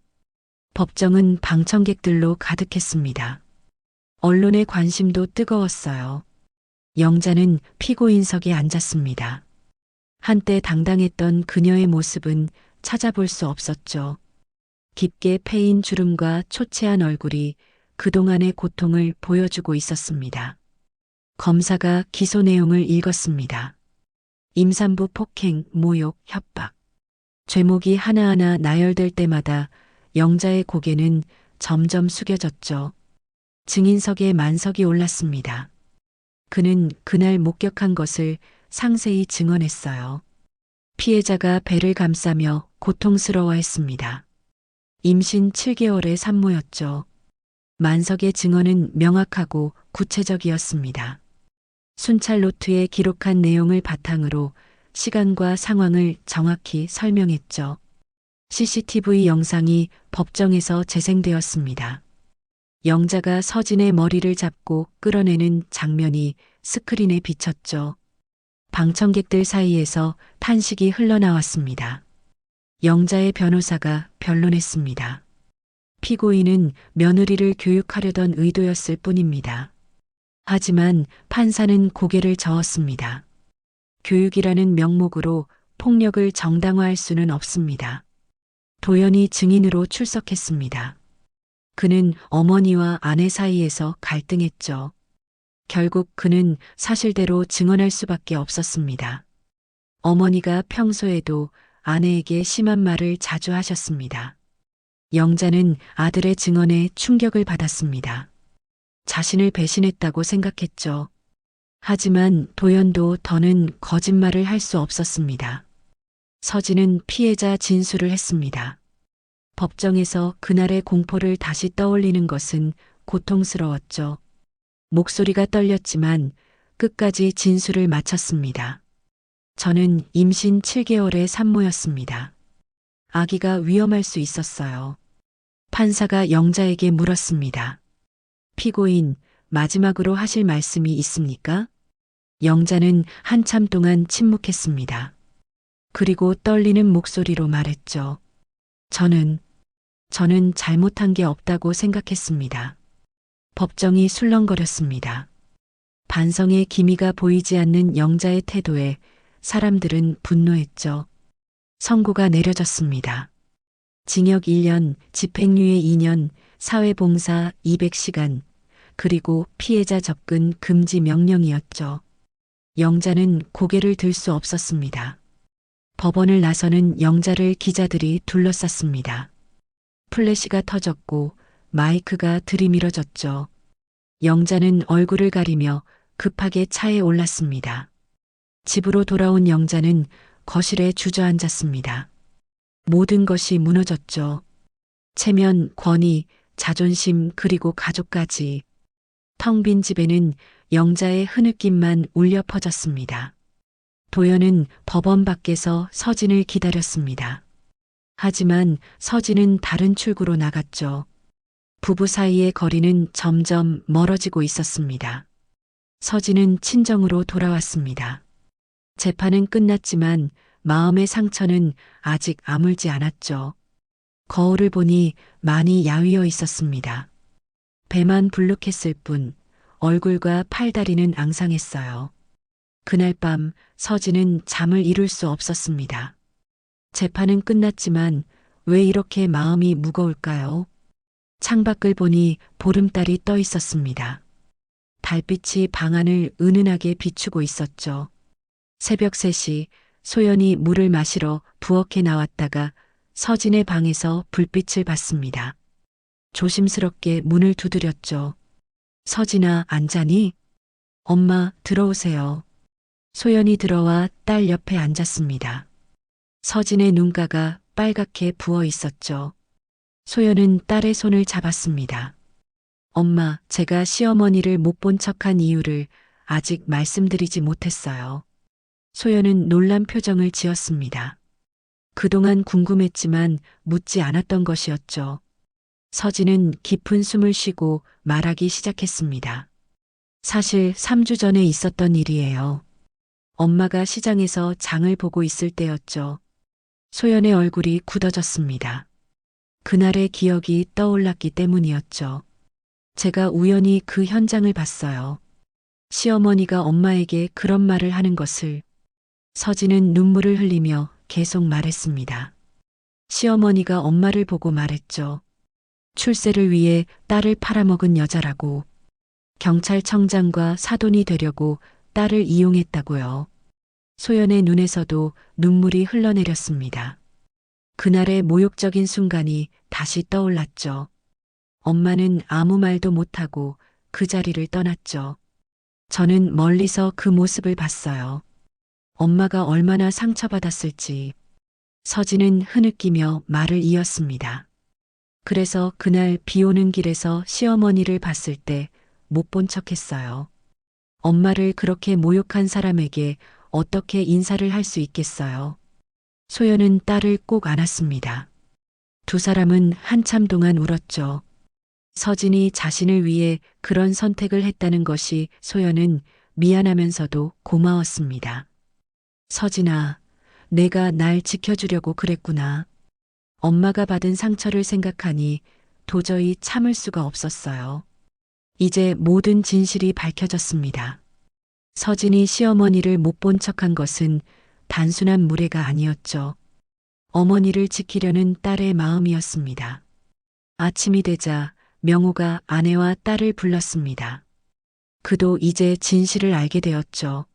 법정은 방청객들로 가득했습니다. 언론의 관심도 뜨거웠어요. 영자는 피고인석에 앉았습니다. 한때 당당했던 그녀의 모습은 찾아볼 수 없었죠. 깊게 패인 주름과 초췌한 얼굴이 그동안의 고통을 보여주고 있었습니다. 검사가 기소 내용을 읽었습니다. 임산부 폭행, 모욕, 협박. 죄목이 하나하나 나열될 때마다 영자의 고개는 점점 숙여졌죠. 증인석에 만석이 올랐습니다. 그는 그날 목격한 것을 상세히 증언했어요. 피해자가 배를 감싸며 고통스러워했습니다. 임신 7개월의 산모였죠. 만석의 증언은 명확하고 구체적이었습니다. 순찰 노트에 기록한 내용을 바탕으로 시간과 상황을 정확히 설명했죠. CCTV 영상이 법정에서 재생되었습니다. 영자가 서진의 머리를 잡고 끌어내는 장면이 스크린에 비쳤죠. 방청객들 사이에서 탄식이 흘러나왔습니다. 영자의 변호사가 변론했습니다. 피고인은 며느리를 교육하려던 의도였을 뿐입니다. 하지만 판사는 고개를 저었습니다. 교육이라는 명목으로 폭력을 정당화할 수는 없습니다. 도연이 증인으로 출석했습니다. 그는 어머니와 아내 사이에서 갈등했죠. 결국 그는 사실대로 증언할 수밖에 없었습니다. 어머니가 평소에도 아내에게 심한 말을 자주 하셨습니다. 영자는 아들의 증언에 충격을 받았습니다. 자신을 배신했다고 생각했죠. 하지만 도연도 더는 거짓말을 할 수 없었습니다. 서진은 피해자 진술을 했습니다. 법정에서 그날의 공포를 다시 떠올리는 것은 고통스러웠죠. 목소리가 떨렸지만 끝까지 진술을 마쳤습니다. 저는 임신 7개월의 산모였습니다. 아기가 위험할 수 있었어요. 판사가 영자에게 물었습니다. 피고인, 마지막으로 하실 말씀이 있습니까? 영자는 한참 동안 침묵했습니다. 그리고 떨리는 목소리로 말했죠. 저는 잘못한 게 없다고 생각했습니다. 법정이 술렁거렸습니다. 반성의 기미가 보이지 않는 영자의 태도에 사람들은 분노했죠. 선고가 내려졌습니다. 징역 1년, 집행유예 2년, 사회봉사 200시간, 그리고 피해자 접근 금지 명령이었죠. 영자는 고개를 들 수 없었습니다. 법원을 나서는 영자를 기자들이 둘러쌌습니다. 플래시가 터졌고 마이크가 들이밀어졌죠. 영자는 얼굴을 가리며 급하게 차에 올랐습니다. 집으로 돌아온 영자는 거실에 주저앉았습니다. 모든 것이 무너졌죠. 체면, 권위, 자존심, 그리고 가족까지. 텅 빈 집에는 영자의 흐느낌만 울려 퍼졌습니다. 도연은 법원 밖에서 서진을 기다렸습니다. 하지만 서진은 다른 출구로 나갔죠. 부부 사이의 거리는 점점 멀어지고 있었습니다. 서진은 친정으로 돌아왔습니다. 재판은 끝났지만 마음의 상처는 아직 아물지 않았죠. 거울을 보니 많이 야위어 있었습니다. 배만 불룩했을 뿐 얼굴과 팔다리는 앙상했어요. 그날 밤 서진은 잠을 이룰 수 없었습니다. 재판은 끝났지만 왜 이렇게 마음이 무거울까요? 창밖을 보니 보름달이 떠 있었습니다. 달빛이 방 안을 은은하게 비추고 있었죠. 새벽 3시 소연이 물을 마시러 부엌에 나왔다가 서진의 방에서 불빛을 봤습니다. 조심스럽게 문을 두드렸죠. 서진아, 안 자니? 엄마, 들어오세요. 소연이 들어와 딸 옆에 앉았습니다. 서진의 눈가가 빨갛게 부어 있었죠. 소연은 딸의 손을 잡았습니다. 엄마, 제가 시어머니를 못 본 척한 이유를 아직 말씀드리지 못했어요. 소연은 놀란 표정을 지었습니다. 그동안 궁금했지만 묻지 않았던 것이었죠. 서진은 깊은 숨을 쉬고 말하기 시작했습니다. 사실 3주 전에 있었던 일이에요. 엄마가 시장에서 장을 보고 있을 때였죠. 소연의 얼굴이 굳어졌습니다. 그날의 기억이 떠올랐기 때문이었죠. 제가 우연히 그 현장을 봤어요. 시어머니가 엄마에게 그런 말을 하는 것을. 서진은 눈물을 흘리며 계속 말했습니다. 시어머니가 엄마를 보고 말했죠. 출세를 위해 딸을 팔아먹은 여자라고. 경찰청장과 사돈이 되려고 딸을 이용했다고요. 소연의 눈에서도 눈물이 흘러내렸습니다. 그날의 모욕적인 순간이 다시 떠올랐죠. 엄마는 아무 말도 못하고 그 자리를 떠났죠. 저는 멀리서 그 모습을 봤어요. 엄마가 얼마나 상처받았을지. 서진은 흐느끼며 말을 이었습니다. 그래서 그날 비 오는 길에서 시어머니를 봤을 때 못 본 척했어요. 엄마를 그렇게 모욕한 사람에게 어떻게 인사를 할 수 있겠어요? 소연은 딸을 꼭 안았습니다. 두 사람은 한참 동안 울었죠. 서진이 자신을 위해 그런 선택을 했다는 것이 소연은 미안하면서도 고마웠습니다. 서진아, 내가 날 지켜주려고 그랬구나. 엄마가 받은 상처를 생각하니 도저히 참을 수가 없었어요. 이제 모든 진실이 밝혀졌습니다. 서진이 시어머니를 못 본 척한 것은 단순한 무례가 아니었죠. 어머니를 지키려는 딸의 마음이었습니다. 아침이 되자 명호가 아내와 딸을 불렀습니다. 그도 이제 진실을 알게 되었죠.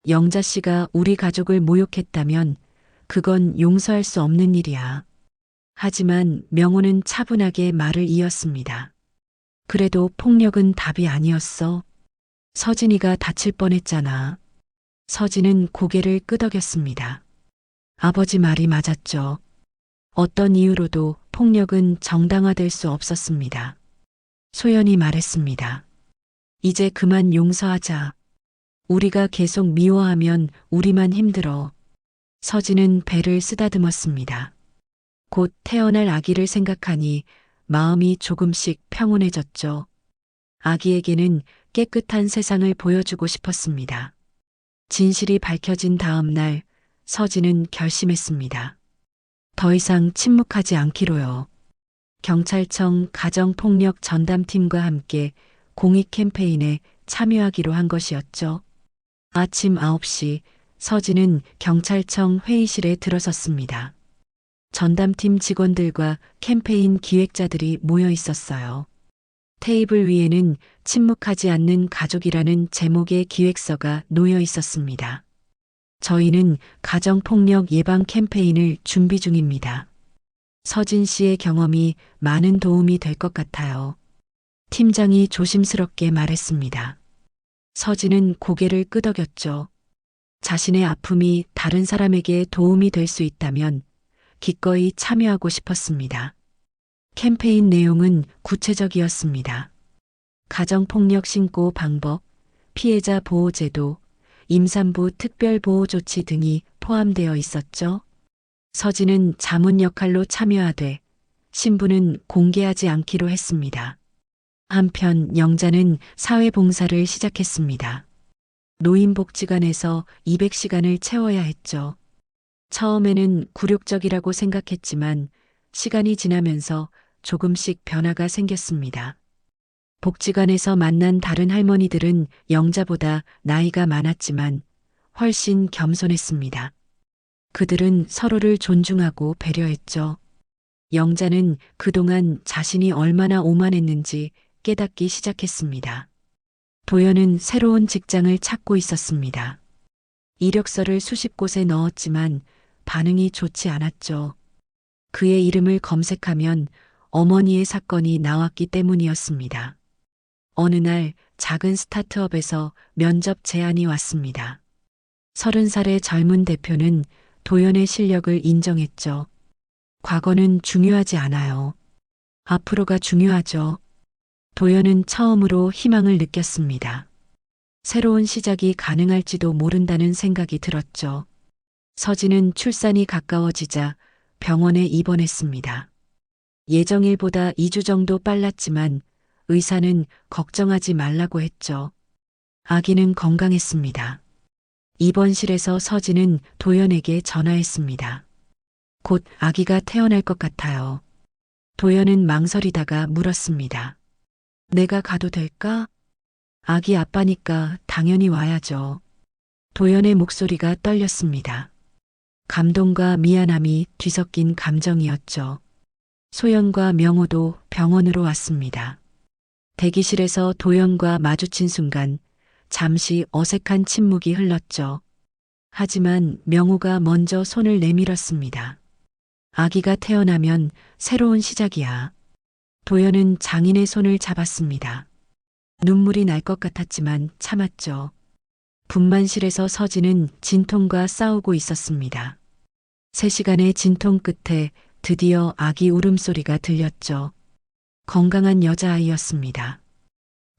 영자 씨가 우리 가족을 모욕했다면 그건 용서할 수 없는 일이야. 하지만 명호는 차분하게 말을 이었습니다. 그래도 폭력은 답이 아니었어. 서진이가 다칠 뻔했잖아. 서진은 고개를 끄덕였습니다. 아버지 말이 맞았죠. 어떤 이유로도 폭력은 정당화될 수 없었습니다. 소연이 말했습니다. 이제 그만 용서하자. 우리가 계속 미워하면 우리만 힘들어. 서진은 배를 쓰다듬었습니다. 곧 태어날 아기를 생각하니 마음이 조금씩 평온해졌죠. 아기에게는 깨끗한 세상을 보여주고 싶었습니다. 진실이 밝혀진 다음 날 서진은 결심했습니다. 더 이상 침묵하지 않기로요. 경찰청 가정폭력 전담팀과 함께 공익 캠페인에 참여하기로 한 것이었죠. 아침 9시 서진은 경찰청 회의실에 들어섰습니다. 전담팀 직원들과 캠페인 기획자들이 모여 있었어요. 테이블 위에는 침묵하지 않는 가족이라는 제목의 기획서가 놓여 있었습니다. 저희는 가정폭력 예방 캠페인을 준비 중입니다. 서진 씨의 경험이 많은 도움이 될 것 같아요. 팀장이 조심스럽게 말했습니다. 서진은 고개를 끄덕였죠. 자신의 아픔이 다른 사람에게 도움이 될 수 있다면 기꺼이 참여하고 싶었습니다. 캠페인 내용은 구체적이었습니다. 가정폭력 신고 방법, 피해자 보호제도, 임산부 특별보호조치 등이 포함되어 있었죠. 서진은 자문 역할로 참여하되 신부는 공개하지 않기로 했습니다. 한편 영자는 사회봉사를 시작했습니다. 노인복지관에서 200시간을 채워야 했죠. 처음에는 굴욕적이라고 생각했지만 시간이 지나면서 조금씩 변화가 생겼습니다. 복지관에서 만난 다른 할머니들은 영자보다 나이가 많았지만 훨씬 겸손했습니다. 그들은 서로를 존중하고 배려했죠. 영자는 그동안 자신이 얼마나 오만했는지 깨닫기 시작했습니다. 도연은 새로운 직장을 찾고 있었습니다. 이력서를 수십 곳에 넣었지만 반응이 좋지 않았죠. 그의 이름을 검색하면 어머니의 사건이 나왔기 때문이었습니다. 어느 날 작은 스타트업에서 면접 제안이 왔습니다. 30살의 젊은 대표는 도연의 실력을 인정했죠. 과거는 중요하지 않아요. 앞으로가 중요하죠. 도연은 처음으로 희망을 느꼈습니다. 새로운 시작이 가능할지도 모른다는 생각이 들었죠. 서진은 출산이 가까워지자 병원에 입원했습니다. 예정일보다 2주 정도 빨랐지만 의사는 걱정하지 말라고 했죠. 아기는 건강했습니다. 입원실에서 서진은 도연에게 전화했습니다. 곧 아기가 태어날 것 같아요. 도연은 망설이다가 물었습니다. 내가 가도 될까? 아기 아빠니까 당연히 와야죠. 도연의 목소리가 떨렸습니다. 감동과 미안함이 뒤섞인 감정이었죠. 소연과 명호도 병원으로 왔습니다. 대기실에서 도연과 마주친 순간 잠시 어색한 침묵이 흘렀죠. 하지만 명호가 먼저 손을 내밀었습니다. 아기가 태어나면 새로운 시작이야. 도연은 장인의 손을 잡았습니다. 눈물이 날 것 같았지만 참았죠. 분만실에서 서진은 진통과 싸우고 있었습니다. 3시간의 진통 끝에 드디어 아기 울음소리가 들렸죠. 건강한 여자아이였습니다.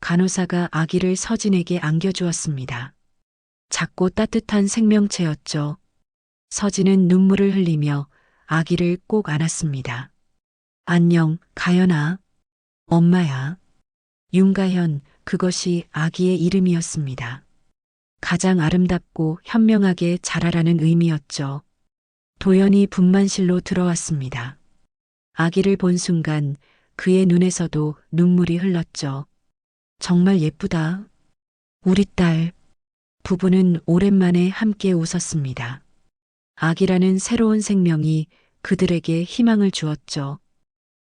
간호사가 아기를 서진에게 안겨주었습니다. 작고 따뜻한 생명체였죠. 서진은 눈물을 흘리며 아기를 꼭 안았습니다. 안녕, 가연아. 엄마야. 윤가현, 그것이 아기의 이름이었습니다. 가장 아름답고 현명하게 자라라는 의미였죠. 도연이 분만실로 들어왔습니다. 아기를 본 순간 그의 눈에서도 눈물이 흘렀죠. 정말 예쁘다. 우리 딸. 부부는 오랜만에 함께 웃었습니다. 아기라는 새로운 생명이 그들에게 희망을 주었죠.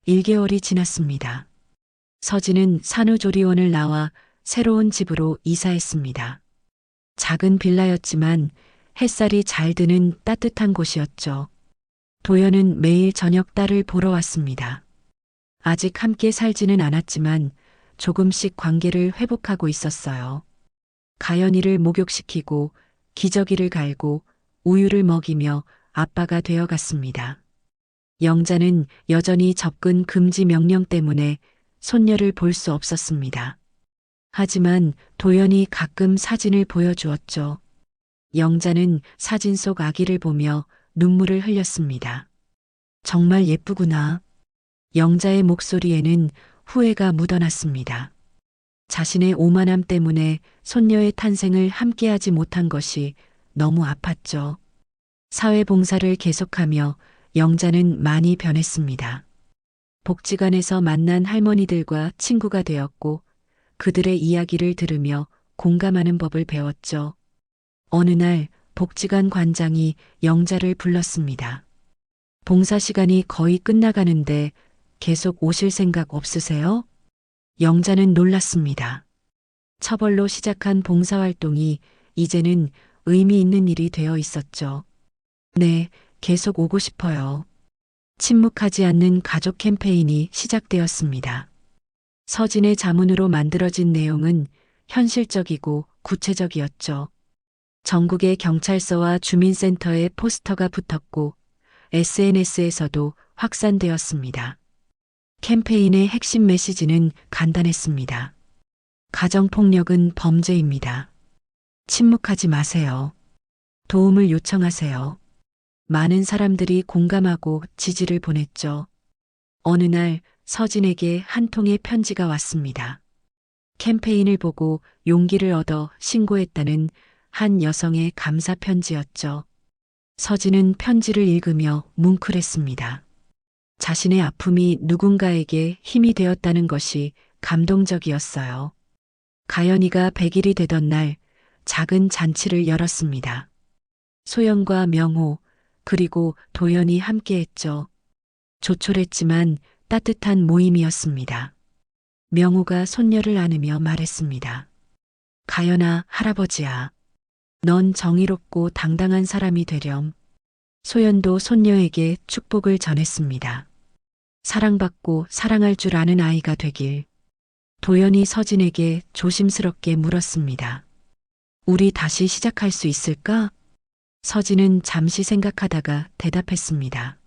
1개월이 지났습니다. 서진은 산후조리원을 나와 새로운 집으로 이사했습니다. 작은 빌라였지만 햇살이 잘 드는 따뜻한 곳이었죠. 도연은 매일 저녁 딸을 보러 왔습니다. 아직 함께 살지는 않았지만 조금씩 관계를 회복하고 있었어요. 가연이를 목욕시키고 기저귀를 갈고 우유를 먹이며 아빠가 되어갔습니다. 영자는 여전히 접근 금지 명령 때문에 손녀를 볼 수 없었습니다. 하지만 도연이 가끔 사진을 보여주었죠. 영자는 사진 속 아기를 보며 눈물을 흘렸습니다. 정말 예쁘구나. 영자의 목소리에는 후회가 묻어났습니다. 자신의 오만함 때문에 손녀의 탄생을 함께하지 못한 것이 너무 아팠죠. 사회봉사를 계속하며 영자는 많이 변했습니다. 복지관에서 만난 할머니들과 친구가 되었고 그들의 이야기를 들으며 공감하는 법을 배웠죠. 어느 날 복지관 관장이 영자를 불렀습니다. 봉사 시간이 거의 끝나가는데 계속 오실 생각 없으세요? 영자는 놀랐습니다. 처벌로 시작한 봉사활동이 이제는 의미 있는 일이 되어 있었죠. 네, 계속 오고 싶어요. 침묵하지 않는 가족 캠페인이 시작되었습니다. 서진의 자문으로 만들어진 내용은 현실적이고 구체적이었죠. 전국의 경찰서와 주민센터에 포스터가 붙었고 SNS에서도 확산되었습니다. 캠페인의 핵심 메시지는 간단했습니다. 가정폭력은 범죄입니다. 침묵하지 마세요. 도움을 요청하세요. 많은 사람들이 공감하고 지지를 보냈죠. 어느 날 서진에게 한 통의 편지가 왔습니다. 캠페인을 보고 용기를 얻어 신고했다는 한 여성의 감사 편지였죠. 서진은 편지를 읽으며 뭉클했습니다. 자신의 아픔이 누군가에게 힘이 되었다는 것이 감동적이었어요. 가연이가 100일이 되던 날 작은 잔치를 열었습니다. 소연과 명호 그리고 도연이 함께했죠. 조촐했지만 따뜻한 모임이었습니다. 명호가 손녀를 안으며 말했습니다. 가연아, 할아버지야. 넌 정의롭고 당당한 사람이 되렴. 소연도 손녀에게 축복을 전했습니다. 사랑받고 사랑할 줄 아는 아이가 되길. 도연이 서진에게 조심스럽게 물었습니다. 우리 다시 시작할 수 있을까? 서진은 잠시 생각하다가 대답했습니다.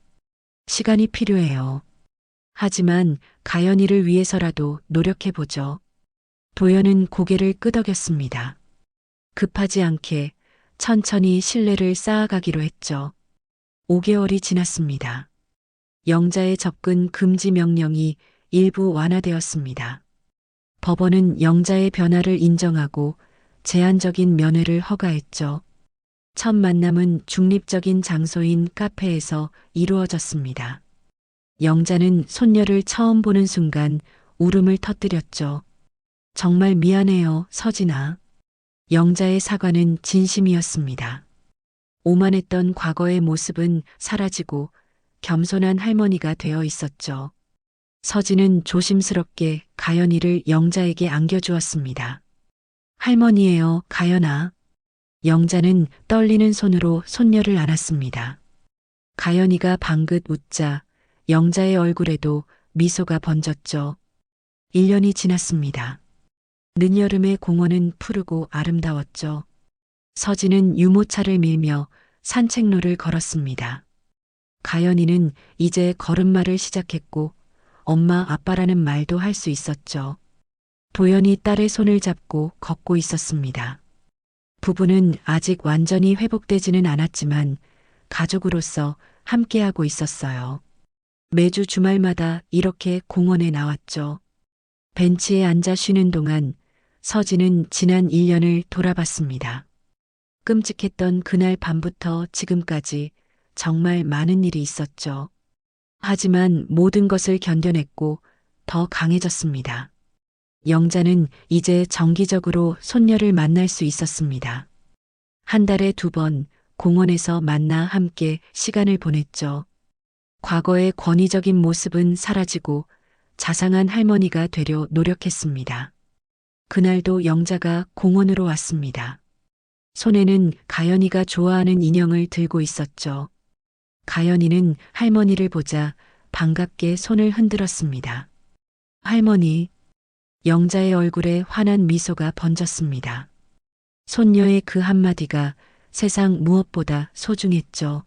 시간이 필요해요. 하지만 가연이를 위해서라도 노력해보죠. 도연은 고개를 끄덕였습니다. 급하지 않게 천천히 신뢰를 쌓아가기로 했죠. 5개월이 지났습니다. 영자의 접근 금지 명령이 일부 완화되었습니다. 법원은 영자의 변화를 인정하고 제한적인 면회를 허가했죠. 첫 만남은 중립적인 장소인 카페에서 이루어졌습니다. 영자는 손녀를 처음 보는 순간 울음을 터뜨렸죠. 정말 미안해요, 서진아. 영자의 사과는 진심이었습니다. 오만했던 과거의 모습은 사라지고 겸손한 할머니가 되어 있었죠. 서진은 조심스럽게 가연이를 영자에게 안겨주었습니다. 할머니예요, 가연아. 영자는 떨리는 손으로 손녀를 안았습니다. 가연이가 방긋 웃자 영자의 얼굴에도 미소가 번졌죠. 1년이 지났습니다. 늦여름의 공원은 푸르고 아름다웠죠. 서진은 유모차를 밀며 산책로를 걸었습니다. 가연이는 이제 걸음마를 시작했고 엄마 아빠라는 말도 할 수 있었죠. 도연이 딸의 손을 잡고 걷고 있었습니다. 부부는 아직 완전히 회복되지는 않았지만 가족으로서 함께하고 있었어요. 매주 주말마다 이렇게 공원에 나왔죠. 벤치에 앉아 쉬는 동안 서진은 지난 1년을 돌아봤습니다. 끔찍했던 그날 밤부터 지금까지 정말 많은 일이 있었죠. 하지만 모든 것을 견뎌냈고 더 강해졌습니다. 영자는 이제 정기적으로 손녀를 만날 수 있었습니다. 한 달에 2번 공원에서 만나 함께 시간을 보냈죠. 과거의 권위적인 모습은 사라지고 자상한 할머니가 되려 노력했습니다. 그날도 영자가 공원으로 왔습니다. 손에는 가연이가 좋아하는 인형을 들고 있었죠. 가연이는 할머니를 보자 반갑게 손을 흔들었습니다. 할머니, 영자의 얼굴에 환한 미소가 번졌습니다. 손녀의 그 한마디가 세상 무엇보다 소중했죠.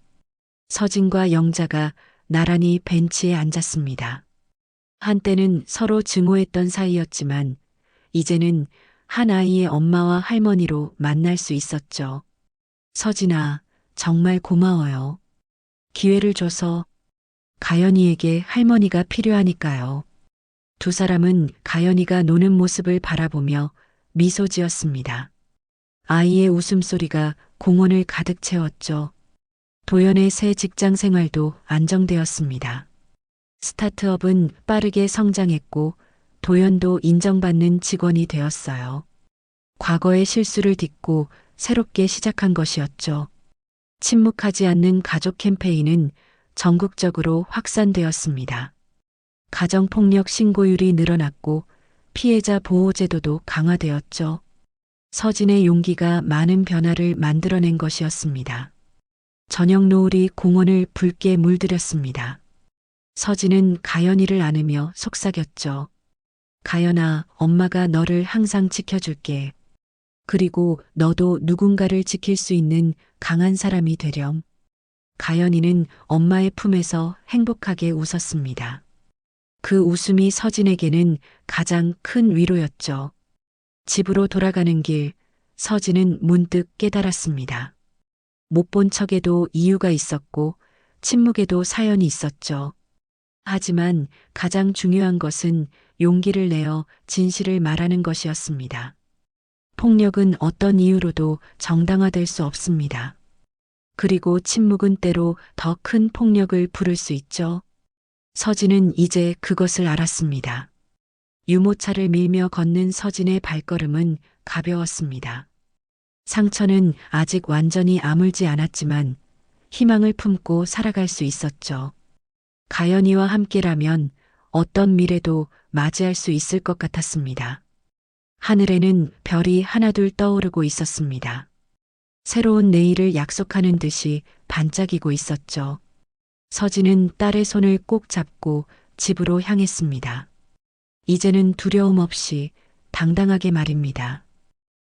서진과 영자가 나란히 벤치에 앉았습니다. 한때는 서로 증오했던 사이였지만 이제는 한 아이의 엄마와 할머니로 만날 수 있었죠. 서진아, 정말 고마워요. 기회를 줘서. 가연이에게 할머니가 필요하니까요. 두 사람은 가연이가 노는 모습을 바라보며 미소 지었습니다. 아이의 웃음소리가 공원을 가득 채웠죠. 도연의 새 직장 생활도 안정되었습니다. 스타트업은 빠르게 성장했고 도연도 인정받는 직원이 되었어요. 과거의 실수를 딛고 새롭게 시작한 것이었죠. 침묵하지 않는 가족 캠페인은 전국적으로 확산되었습니다. 가정폭력 신고율이 늘어났고 피해자 보호제도도 강화되었죠. 서진의 용기가 많은 변화를 만들어낸 것이었습니다. 저녁 노을이 공원을 붉게 물들였습니다. 서진은 가연이를 안으며 속삭였죠. 가연아, 엄마가 너를 항상 지켜줄게. 그리고 너도 누군가를 지킬 수 있는 강한 사람이 되렴. 가연이는 엄마의 품에서 행복하게 웃었습니다. 그 웃음이 서진에게는 가장 큰 위로였죠. 집으로 돌아가는 길, 서진은 문득 깨달았습니다. 못 본 척에도 이유가 있었고 침묵에도 사연이 있었죠. 하지만 가장 중요한 것은 용기를 내어 진실을 말하는 것이었습니다. 폭력은 어떤 이유로도 정당화될 수 없습니다. 그리고 침묵은 때로 더 큰 폭력을 부를 수 있죠. 서진은 이제 그것을 알았습니다. 유모차를 밀며 걷는 서진의 발걸음은 가벼웠습니다. 상처는 아직 완전히 아물지 않았지만 희망을 품고 살아갈 수 있었죠. 가연이와 함께라면 어떤 미래도 맞이할 수 있을 것 같았습니다. 하늘에는 별이 하나둘 떠오르고 있었습니다. 새로운 내일을 약속하는 듯이 반짝이고 있었죠. 서진은 딸의 손을 꼭 잡고 집으로 향했습니다. 이제는 두려움 없이 당당하게 말입니다.